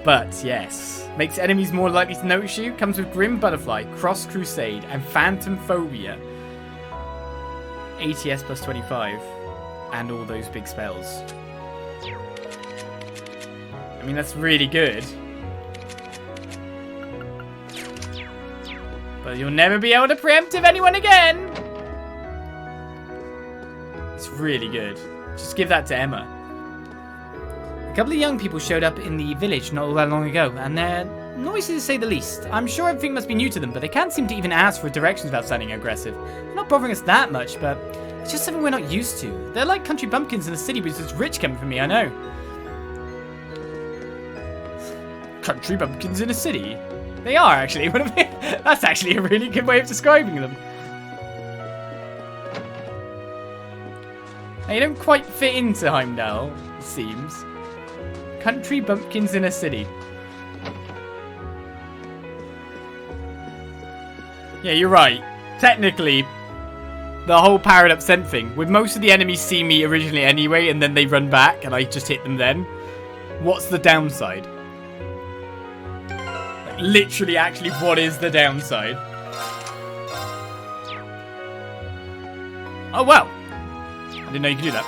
But yes. Makes enemies more likely to notice you. Comes with Grim Butterfly, Cross Crusade, and Phantom Phobia. ATS plus 25. And all those big spells. I mean, that's really good. But you'll never be able to preemptive anyone again. It's really good. Just give that to Emma. A couple of young people showed up in the village not all that long ago, and they're noisy to say the least. I'm sure everything must be new to them, but they can't seem to even ask for directions without sounding aggressive. They're not bothering us that much, but it's just something we're not used to. They're like country bumpkins in the city, which is rich coming from me, I know. Country bumpkins in a city? They are, actually. That's actually a really good way of describing them. They don't quite fit into Heimdall, it seems. Country bumpkins in a city. Yeah, you're right. Technically, the whole powered up scent thing, with most of the enemies see me originally anyway, and then they run back, and I just hit them then. What's the downside? Like, literally, actually, what is the downside? Oh, well. I didn't know you could do that.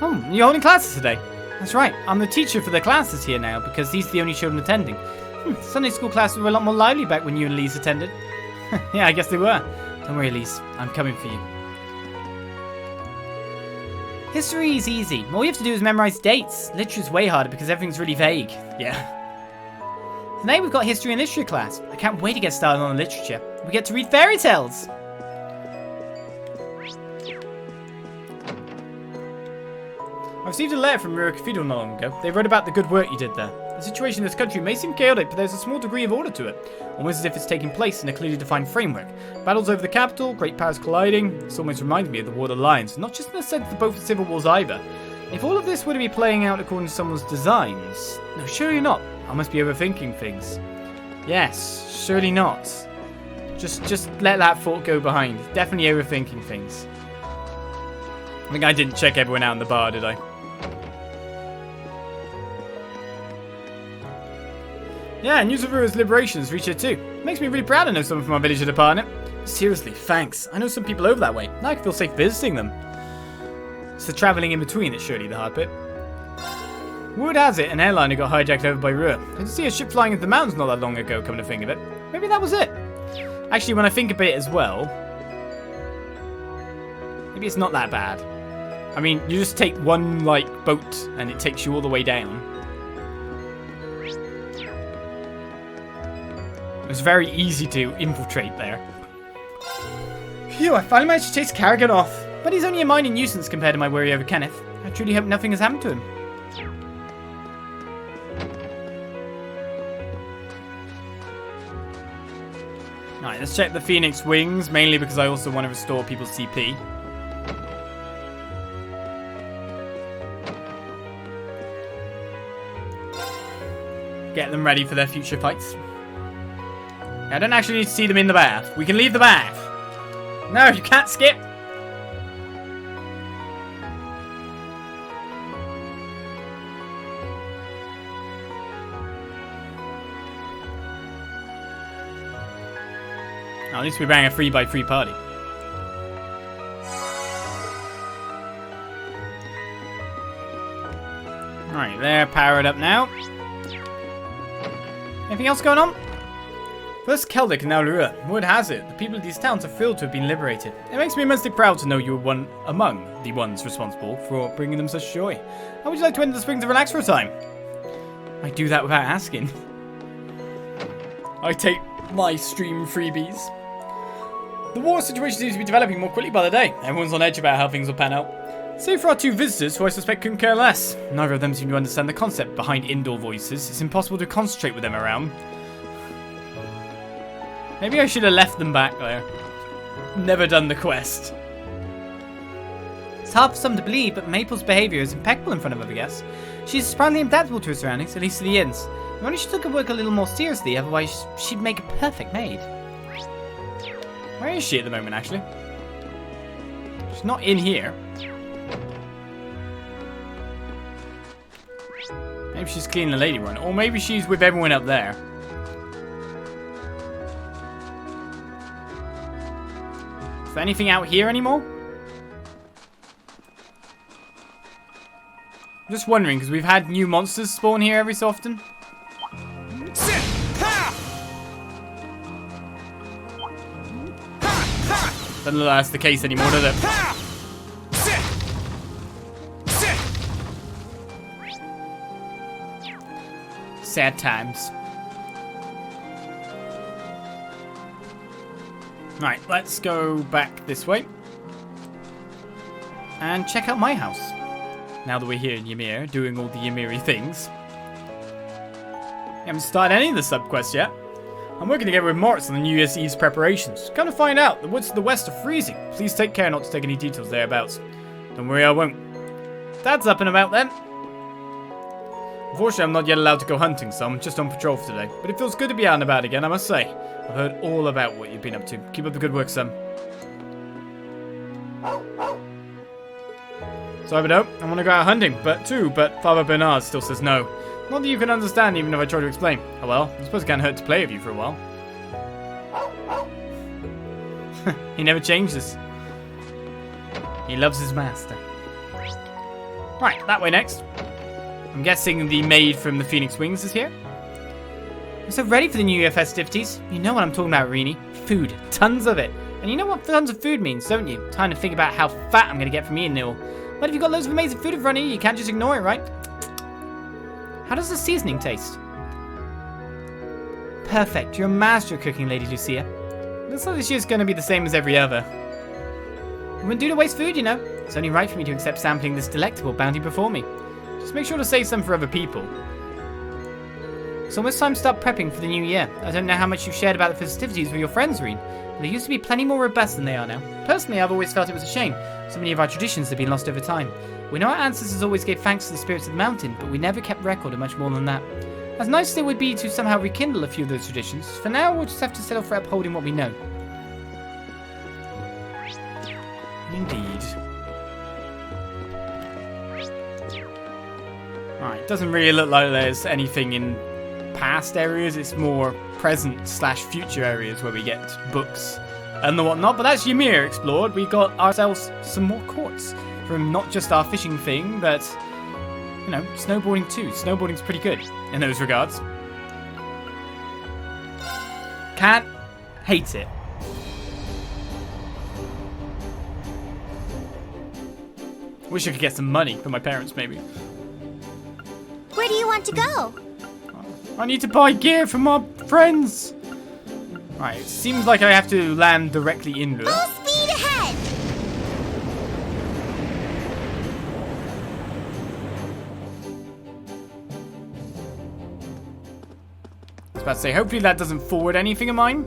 Oh, you're holding classes today. That's right. I'm the teacher for the classes here now because these are the only children attending. Sunday school classes were a lot more lively back when you and Lise attended. Yeah, I guess they were. Don't worry, Lise. I'm coming for you. History is easy. All you have to do is memorize dates. Literature's way harder because everything's really vague. Yeah. Today we've got history and literature class. I can't wait to get started on the literature. We get to read fairy tales. I received a letter from Roer Cathedral not long ago. They wrote about the good work you did there. The situation in this country may seem chaotic, but there's a small degree of order to it. Almost as if it's taking place in a clearly defined framework. Battles over the capital, great powers colliding. This almost reminds me of the War of the Lions. Not just in the sense of both the civil wars either. If all of this were to be playing out according to someone's designs... No, surely not. I must be overthinking things. Yes, surely not. Just let that thought go behind. Definitely overthinking things. I think I didn't check everyone out in the bar, did I? Yeah, news of Ruer's liberation has reached here too. It makes me really proud to know someone from our village had a part in it. Seriously, thanks. I know some people over that way. Now I can feel safe visiting them. It's the travelling in between that's surely the hard bit. Word has it, an airliner got hijacked over by Roer. I did see a ship flying into the mountains not that long ago, come to think of it. Maybe that was it. Actually, when I think about it as well, maybe it's not that bad. I mean, you just take one, boat and it takes you all the way down. It's very easy to infiltrate there. Phew, I finally managed to chase Carrigan off. But he's only a minor nuisance compared to my worry over Kenneth. I truly hope nothing has happened to him. Alright, let's check the Phoenix Wings, mainly because I also want to restore people's CP. Get them ready for their future fights. I don't actually need to see them in the bath. We can leave the bath. No, you can't skip. Oh, at least we rang a 3x3 party. Alright, they're powered up now. Anything else going on? First Celtic and now Roer. Word has it, the people of these towns are thrilled to have been liberated. It makes me immensely proud to know you were one among the ones responsible for bringing them such joy. How would you like to enter the springs to relax for a time? I do that without asking. I take my stream freebies. The war situation seems to be developing more quickly by the day. Everyone's on edge about how things will pan out. Save for our two visitors, who I suspect couldn't care less. Neither of them seem to understand the concept behind indoor voices. It's impossible to concentrate with them around. Maybe I should have left them back there. Never done the quest. It's hard for some to believe, but Maple's behaviour is impeccable in front of other guests. She's surprisingly adaptable to her surroundings, at least to the inns. If only she took her work a little more seriously, otherwise she'd make a perfect maid. Where is she at the moment, actually? She's not in here. Maybe she's cleaning the lady run, or maybe she's with everyone up there. Is there anything out here anymore? I'm just wondering, because we've had new monsters spawn here every so often. Doesn't look like that's the case anymore, does it? Sad times. Right, let's go back this way. And check out my house. Now that we're here in Ymir, doing all the Ymir-y things. I haven't started any of the sub-quests yet. I'm working together with Moritz on the New Year's Eve's preparations. Come to find out, the woods to the west are freezing. Please take care not to take any details thereabouts. Don't worry, I won't. Dad's up and about then. Unfortunately, I'm not yet allowed to go hunting, so I'm just on patrol for today. But it feels good to be out and about again, I must say. I've heard all about what you've been up to. Keep up the good work, son. Sorry, but I want to go out hunting, but Father Bernard still says no. Not that you can understand, even if I try to explain. Oh well, I suppose it can't hurt to play with you for a while. He never changes. He loves his master. Right, that way next. I'm guessing the maid from the Phoenix Wings is here. I'm so ready for the New Year festivities. You know what I'm talking about, Reanie. Food. Tons of it. And you know what tons of food means, don't you? Time to think about how fat I'm going to get from eating it all. But if you've got loads of amazing food in front of you, you can't just ignore it, right? How does the seasoning taste? Perfect. You're a master of cooking, Lady Lucia. Looks like this year's going to be the same as every other. It wouldn't do to waste food, you know. It's only right for me to accept sampling this delectable bounty before me. Just make sure to save some for other people. It's almost time to start prepping for the new year. I don't know how much you've shared about the festivities with your friends, Rean, but they used to be plenty more robust than they are now. Personally, I've always felt it was a shame. So many of our traditions have been lost over time. We know our ancestors always gave thanks to the spirits of the mountain, but we never kept record of much more than that. As nice as it would be to somehow rekindle a few of those traditions, for now we'll just have to settle for upholding what we know. Indeed. Alright, doesn't really look like there's anything in past areas. It's more present/future areas where we get books and the whatnot. But that's Ymir explored. We got ourselves some more courts from not just our fishing thing, but, you know, snowboarding too. Snowboarding's pretty good in those regards. Can't hate it. Wish I could get some money from my parents, maybe. Where do you want to go? I need to buy gear for my friends. Right, it seems like I have to land directly in Roer. Full speed ahead! I was about to say, hopefully that doesn't forward anything of mine.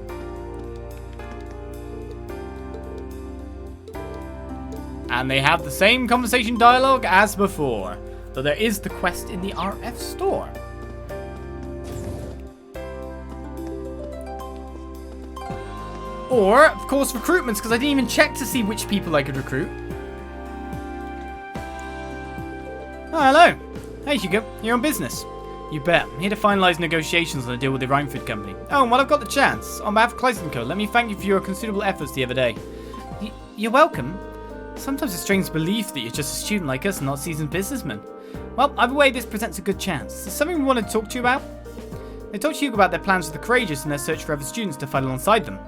And they have the same conversation dialogue as before. Though there is the quest in the RF store. Or, of course, recruitments, because I didn't even check to see which people I could recruit. Oh, hello. Hey, Hugo. You're on business. You bet. I'm here to finalise negotiations on a deal with the Rhinefood Company. Oh, and while I've got the chance, on behalf of Climactic Co., let me thank you for your considerable efforts the other day. You're welcome. Sometimes it's strange belief that you're just a student like us and not a seasoned businessman. Well, either way, this presents a good chance. There's something we wanted to talk to you about. They talked to you about their plans for the courageous and their search for other students to fight alongside them.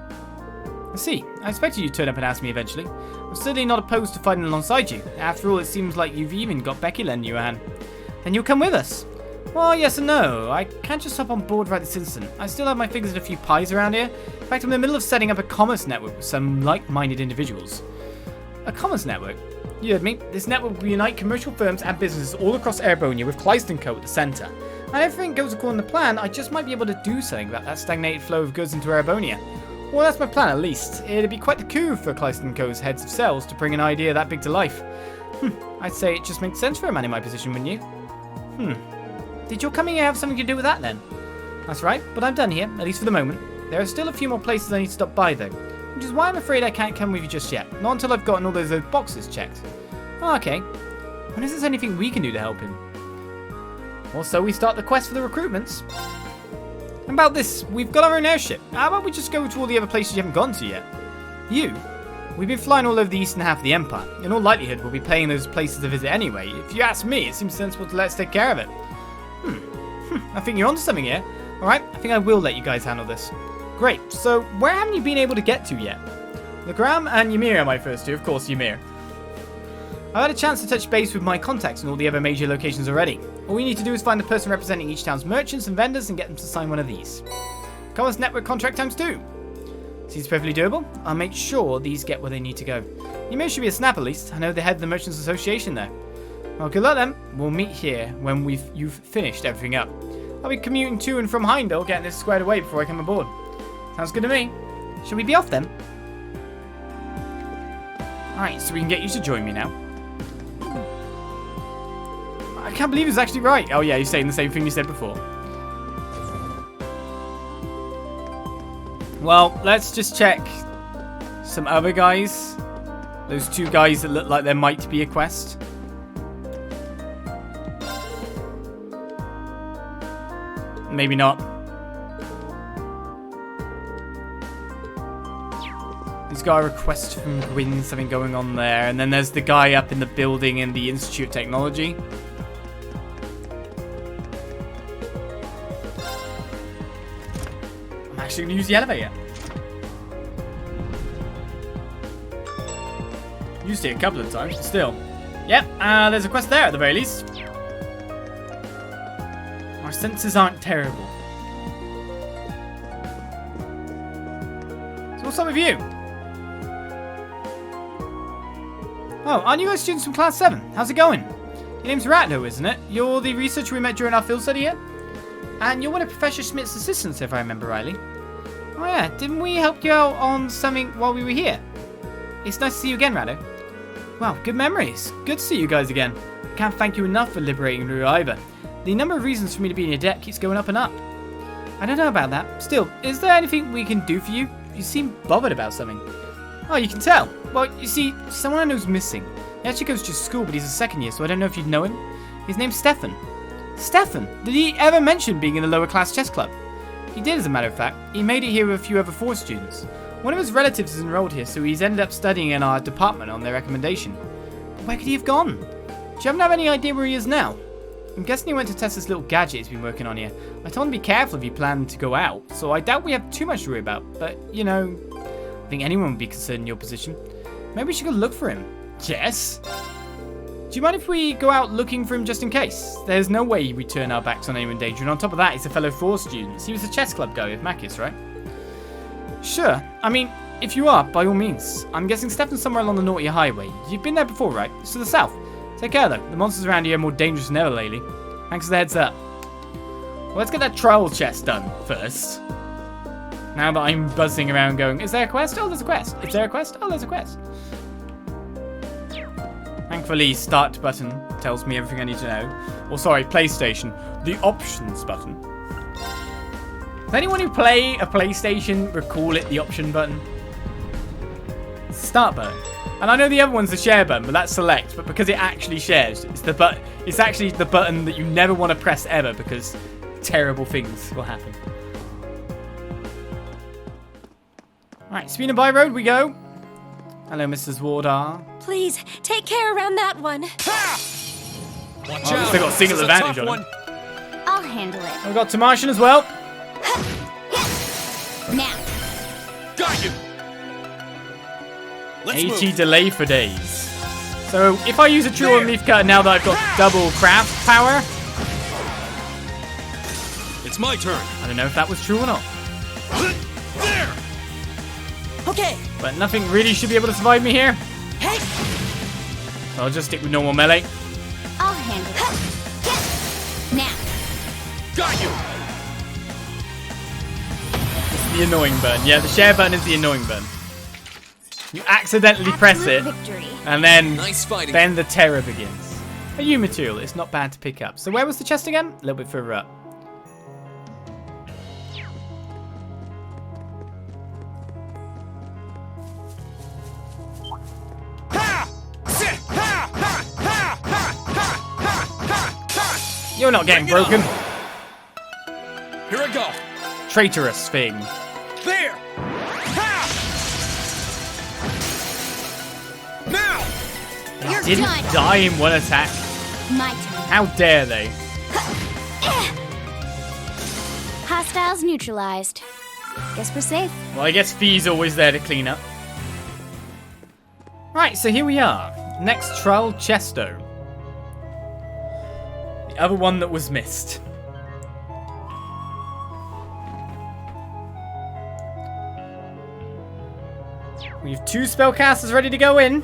I see. I expected you to turn up and ask me eventually. I'm certainly not opposed to fighting alongside you. After all, it seems like you've even got Becky lending you a hand. Then you'll come with us. Well, yes and no. I can't just hop on board right this instant. I still have my fingers in a few pies around here. In fact, I'm in the middle of setting up a commerce network with some like-minded individuals. A commerce network? You heard me. This network will unite commercial firms and businesses all across Erebonia with Climactic Co. at the centre. And if everything goes according to plan, I just might be able to do something about that stagnated flow of goods into Erebonia. Well, that's my plan at least. It'd be quite the coup for Climactic Co.'s heads of sales to bring an idea that big to life. I'd say it just makes sense for a man in my position, wouldn't you? Did your coming here have something to do with that then? That's right, but I'm done here, at least for the moment. There are still a few more places I need to stop by though. Which is why I'm afraid I can't come with you just yet. Not until I've gotten all those boxes checked. Oh, okay. When is there anything we can do to help him? Well, so we start the quest for the recruitments. How about this? We've got our own airship. How about we just go to all the other places you haven't gone to yet? You? We've been flying all over the eastern half of the Empire. In all likelihood, we'll be paying those places a visit anyway. If you ask me, it seems sensible to let us take care of it. I think you're onto something here. Alright, I think I will let you guys handle this. Great, so where haven't you been able to get to yet? Legram and Ymir are my first two, of course, Ymir. I've had a chance to touch base with my contacts in all the other major locations already. All we need to do is find the person representing each town's merchants and vendors and get them to sign one of these. Commerce Network contract ×2. Seems perfectly doable. I'll make sure these get where they need to go. Ymir should be a snap at least. I know the head of the Merchants Association there. Well, good luck then. We'll meet here when you've finished everything up. I'll be commuting to and from Heimdall, getting this squared away before I come aboard. Sounds good to me. Shall we be off then? Alright, so we can get you to join me now. I can't believe it's actually right. Oh yeah, you're saying the same thing you said before. Well, let's just check some other guys. Those two guys that look like there might be a quest. Maybe not. He's got a request from Gwyn, something going on there. And then there's the guy up in the building in the Institute of Technology. I'm actually going to use the elevator. Used it a couple of times, but still. Yep, there's a quest there at the very least. Our senses aren't terrible. So what's up with you? Oh, aren't you guys students from Class 7? How's it going? Your name's Ratno, isn't it? You're the researcher we met during our field study here? And you're one of Professor Schmidt's assistants, if I remember rightly. Oh yeah, didn't we help you out on something while we were here? It's nice to see you again, Ratno. Wow, good memories. Good to see you guys again. Can't thank you enough for liberating Roer either. The number of reasons for me to be in your debt keeps going up and up. I don't know about that. Still, is there anything we can do for you? You seem bothered about something. Oh, you can tell. Well, you see, someone I know's missing. He actually goes to school, but he's a second year, so I don't know if you'd know him. His name's Stefan. Stefan? Did he ever mention being in the lower class chess club? He did, as a matter of fact. He made it here with a few other 4 students. One of his relatives is enrolled here, so he's ended up studying in our department on their recommendation. Where could he have gone? Do you happen to have any idea where he is now? I'm guessing he went to test this little gadget he's been working on here. I told him to be careful if he planned to go out, so I doubt we have too much to worry about. But, you know, I think anyone would be concerned in your position. Maybe we should go look for him. Yes? Do you mind if we go out looking for him just in case? There's no way we turn our backs on anyone in danger, and on top of that, he's a fellow 4 student. He was a chess club guy with Makis, right? Sure. I mean, if you are, by all means. I'm guessing Stefan's somewhere along the Naughty Highway. You've been there before, right? It's to the south. Take care, though. The monsters around here are more dangerous than ever lately. Thanks for the heads up. Well, let's get that trial chest done first. Now that I'm buzzing around going, is there a quest? Oh, there's a quest. Is there a quest? Oh, there's a quest. Thankfully, start button tells me everything I need to know. Or sorry, PlayStation. The options button. Does anyone who play a PlayStation recall it the option button? Start button. And I know the other one's the share button, but that's select. But because it actually shares, it's actually the button that you never want to press ever because terrible things will happen. Alright, Spina By Road we go. Hello, Mrs. Wardar. Please, take care around that one. Watch out! They got single advantage on him. I'll handle it. We've got Tamartian as well. Now. Got you. Let's 80 move. delay for days. So if I use a true on leaf cutter now that I've got double craft power, It's my turn. I don't know if that was true or not. There. Okay. But nothing really should be able to survive me here. Hey. So I'll just stick with normal melee. I'll handle it. Now. Got you. The annoying button. Yeah, the share button is the annoying button. You accidentally press it, Victory. and then Nice fighting. then the terror begins. A U material. It's not bad to pick up. So where was the chest again? A little bit further up. You're not getting Bring it broken. Here I go. Traitorous thing. There. Ha! Now. You're Didn't done. die in one attack. My turn. How dare they? Hostiles neutralized. Guess we're safe. Well, I guess Fee's always there to clean up. Right, so here we are. Next trial, Chesto. The other one that was missed. We have 2 spellcasters ready to go in.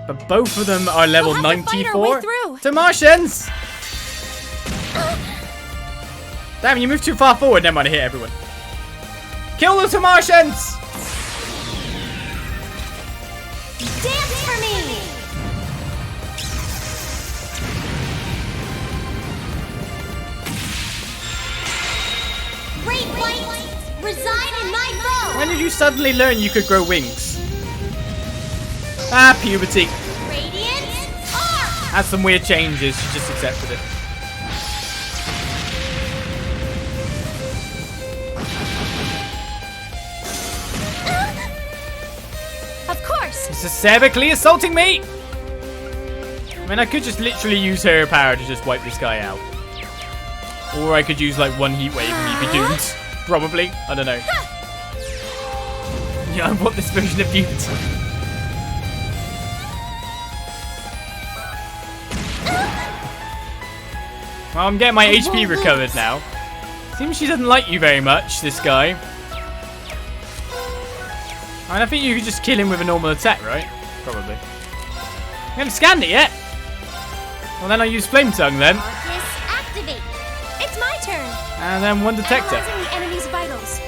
But both of them are level We'll have to fight our way 94. through. To Martians! Damn, you moved too far forward. Never mind, I hit everyone. Kill those Martians! Dance for me! Great white, reside in my bow! When did you suddenly learn you could grow wings? Ah, puberty. Radiant arc! Had some weird changes, you just accepted it. Of course! This is savagely assaulting me! I mean, I could just literally use her power to just wipe this guy out. Or I could use like one heat wave and he'd be doomed. Probably. I don't know. Yeah, I want this version of puberty. Well, I'm getting my HP recovered now. Seems she doesn't like you very much, this guy. And I think you could just kill him with a normal attack, right? Probably. I haven't scanned it yet. Well, then I'll use Flame Tongue then. Arcus, activate. It's my turn. And then one detector. Analyzing the enemy's vitals.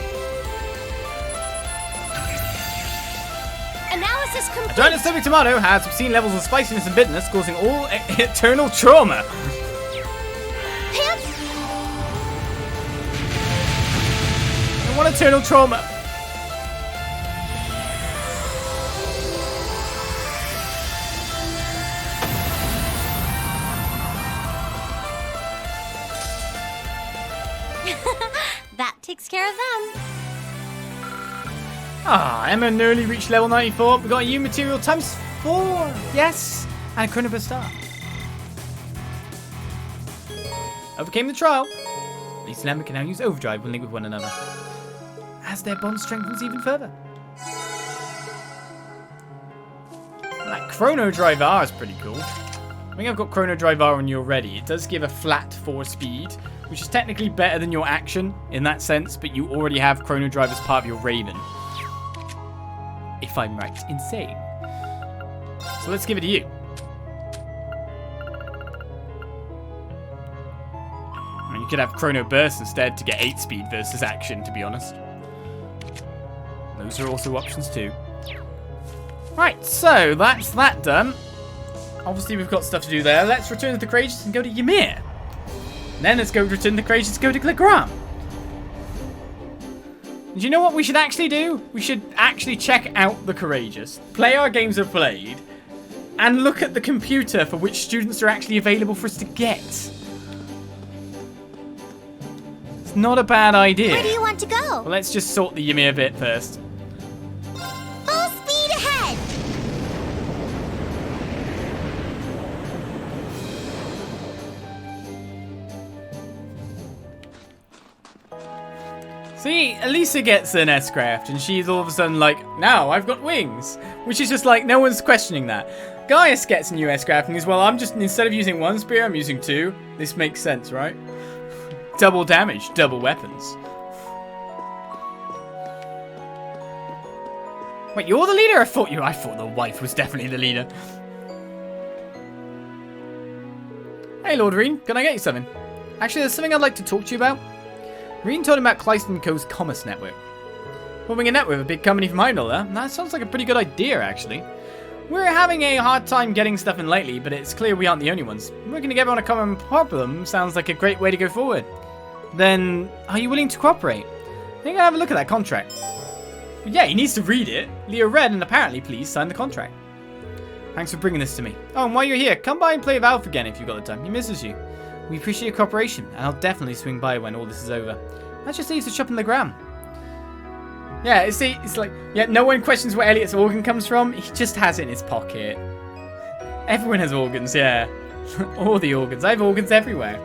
Analysis complete. A giant stomach tomato has obscene levels of spiciness and bitterness, causing all eternal trauma. I want eternal trauma. That takes care of them. Ah, Emma nearly reached level 94. We got a U material times 4. Yes. And a Chronoburst star. Overcame the trial. Lisa and Emma can now use overdrive when linked with one another, as their bond strengthens even further. That Chrono Drive R is pretty cool. I think I've got Chrono Drive R on you already. It does give a flat 4 speed, which is technically better than your action in that sense, but you already have Chrono Drive as part of your Raven. If I'm right in saying. So let's give it to you. I mean, you could have Chrono Burst instead to get 8 speed versus action, to be honest. Those are also options too. Right, so that's that done. Obviously, we've got stuff to do there. Let's return to the Courageous and go to Ymir. And then let's go return to the Courageous and go to Gligram. Do you know what we should actually do? We should actually check out the Courageous, play our games we've played, and look at the computer for which students are actually available for us to get. It's not a bad idea. Where do you want to go? Well, let's just sort the Ymir bit first. Full speed ahead. See, Elisa gets an S-craft, and she's all of a sudden like, now I've got wings. Which is just like, no one's questioning that. Gaius gets a new S-craft, and he's, well, I'm just, instead of using 1 spear, I'm using 2. This makes sense, right? Double damage, double weapons. Wait, you're the leader? I thought the wife was definitely the leader. Hey, Lord Rean, can I get you something? Actually, there's something I'd like to talk to you about. Rean told him about Clyston Co's commerce network. Forming a net with a big company from Heimdall, that sounds like a pretty good idea, actually. We're having a hard time getting stuff in lately, but it's clear we aren't the only ones. Working together on a common problem sounds like a great way to go forward. Then, are you willing to cooperate? I think I'll have a look at that contract. But yeah, he needs to read it. Leo read and apparently please sign the contract. Thanks for bringing this to me. Oh, and while you're here, come by and play with Alf again if you've got the time. He misses you. We appreciate your cooperation, and I'll definitely swing by when all this is over. That just leaves the shop in the gram. Yeah, it's like, yeah, no one questions where Elliot's organ comes from. He just has it in his pocket. Everyone has organs, yeah. All the organs. I have organs everywhere.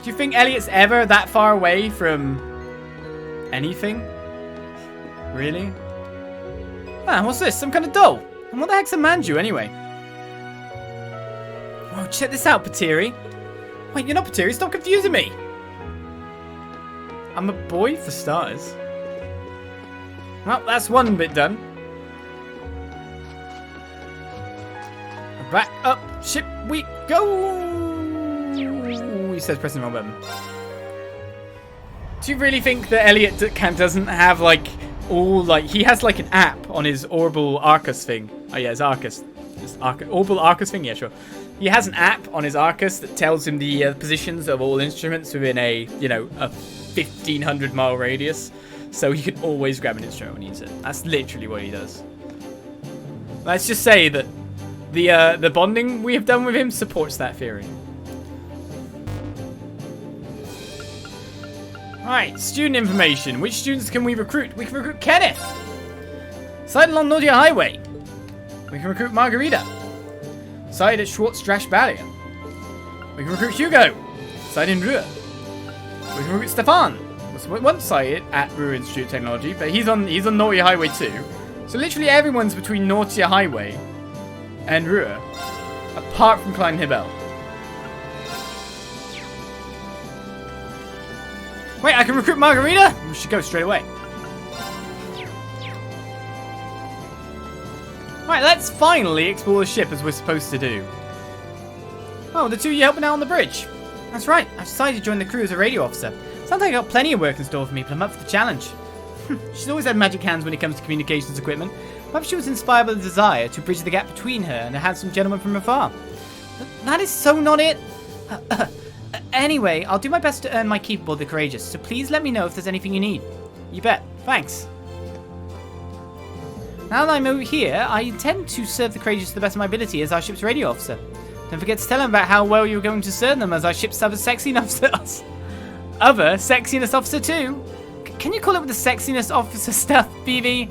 Do you think Elliot's ever that far away from anything? Really? Ah, what's this? Some kind of doll? And what the heck's a manju anyway? Oh, check this out, Patiri. Wait, you're not Patiri. Stop confusing me. I'm a boy for starters. Well, that's one bit done. Back up ship we go. He says pressing the wrong button. Do you really think that Elliot doesn't have like all like he has like an app on his Orbital Arcus thing? Oh yeah, it's Arcus. Orbital Arcus thing. Yeah, sure. He has an app on his Arcus that tells him the positions of all instruments within a, you know, a 1,500 mile radius. So he can always grab an instrument when he needs it. That's literally what he does. Let's just say that the bonding we have done with him supports that theory. Right, student information. Which students can we recruit? We can recruit Kenneth. Sighted along Nordia Highway. We can recruit Margarita. Sighted at Schwartz-Drash Barrier. We can recruit Hugo. Sighted in Ruhr. We can recruit Stefan. was once sighted at Roer Institute of Technology, but he's on Naughty Highway too. So literally everyone's between Naughty Highway and Roer, apart from Klein Hibel. Wait, I can recruit Margarita? We should go straight away. Right, let's finally explore the ship as we're supposed to do. Oh, the two of you helping out on the bridge. That's right, I've decided to join the crew as a radio officer. Sounds like I got plenty of work in store for me, but I'm up for the challenge. She's always had magic hands when it comes to communications equipment. Perhaps she was inspired by the desire to bridge the gap between her and a handsome gentleman from afar. That is so not it. Anyway, I'll do my best to earn my keep aboard the Courageous, so please let me know if there's anything you need. You bet. Thanks. Now that I'm over here, I intend to serve the Courageous to the best of my ability as our ship's radio officer. Don't forget to tell them about how well you're going to serve them as our ship's other sexiness officer too. Can you call it with the sexiness officer stuff, BB?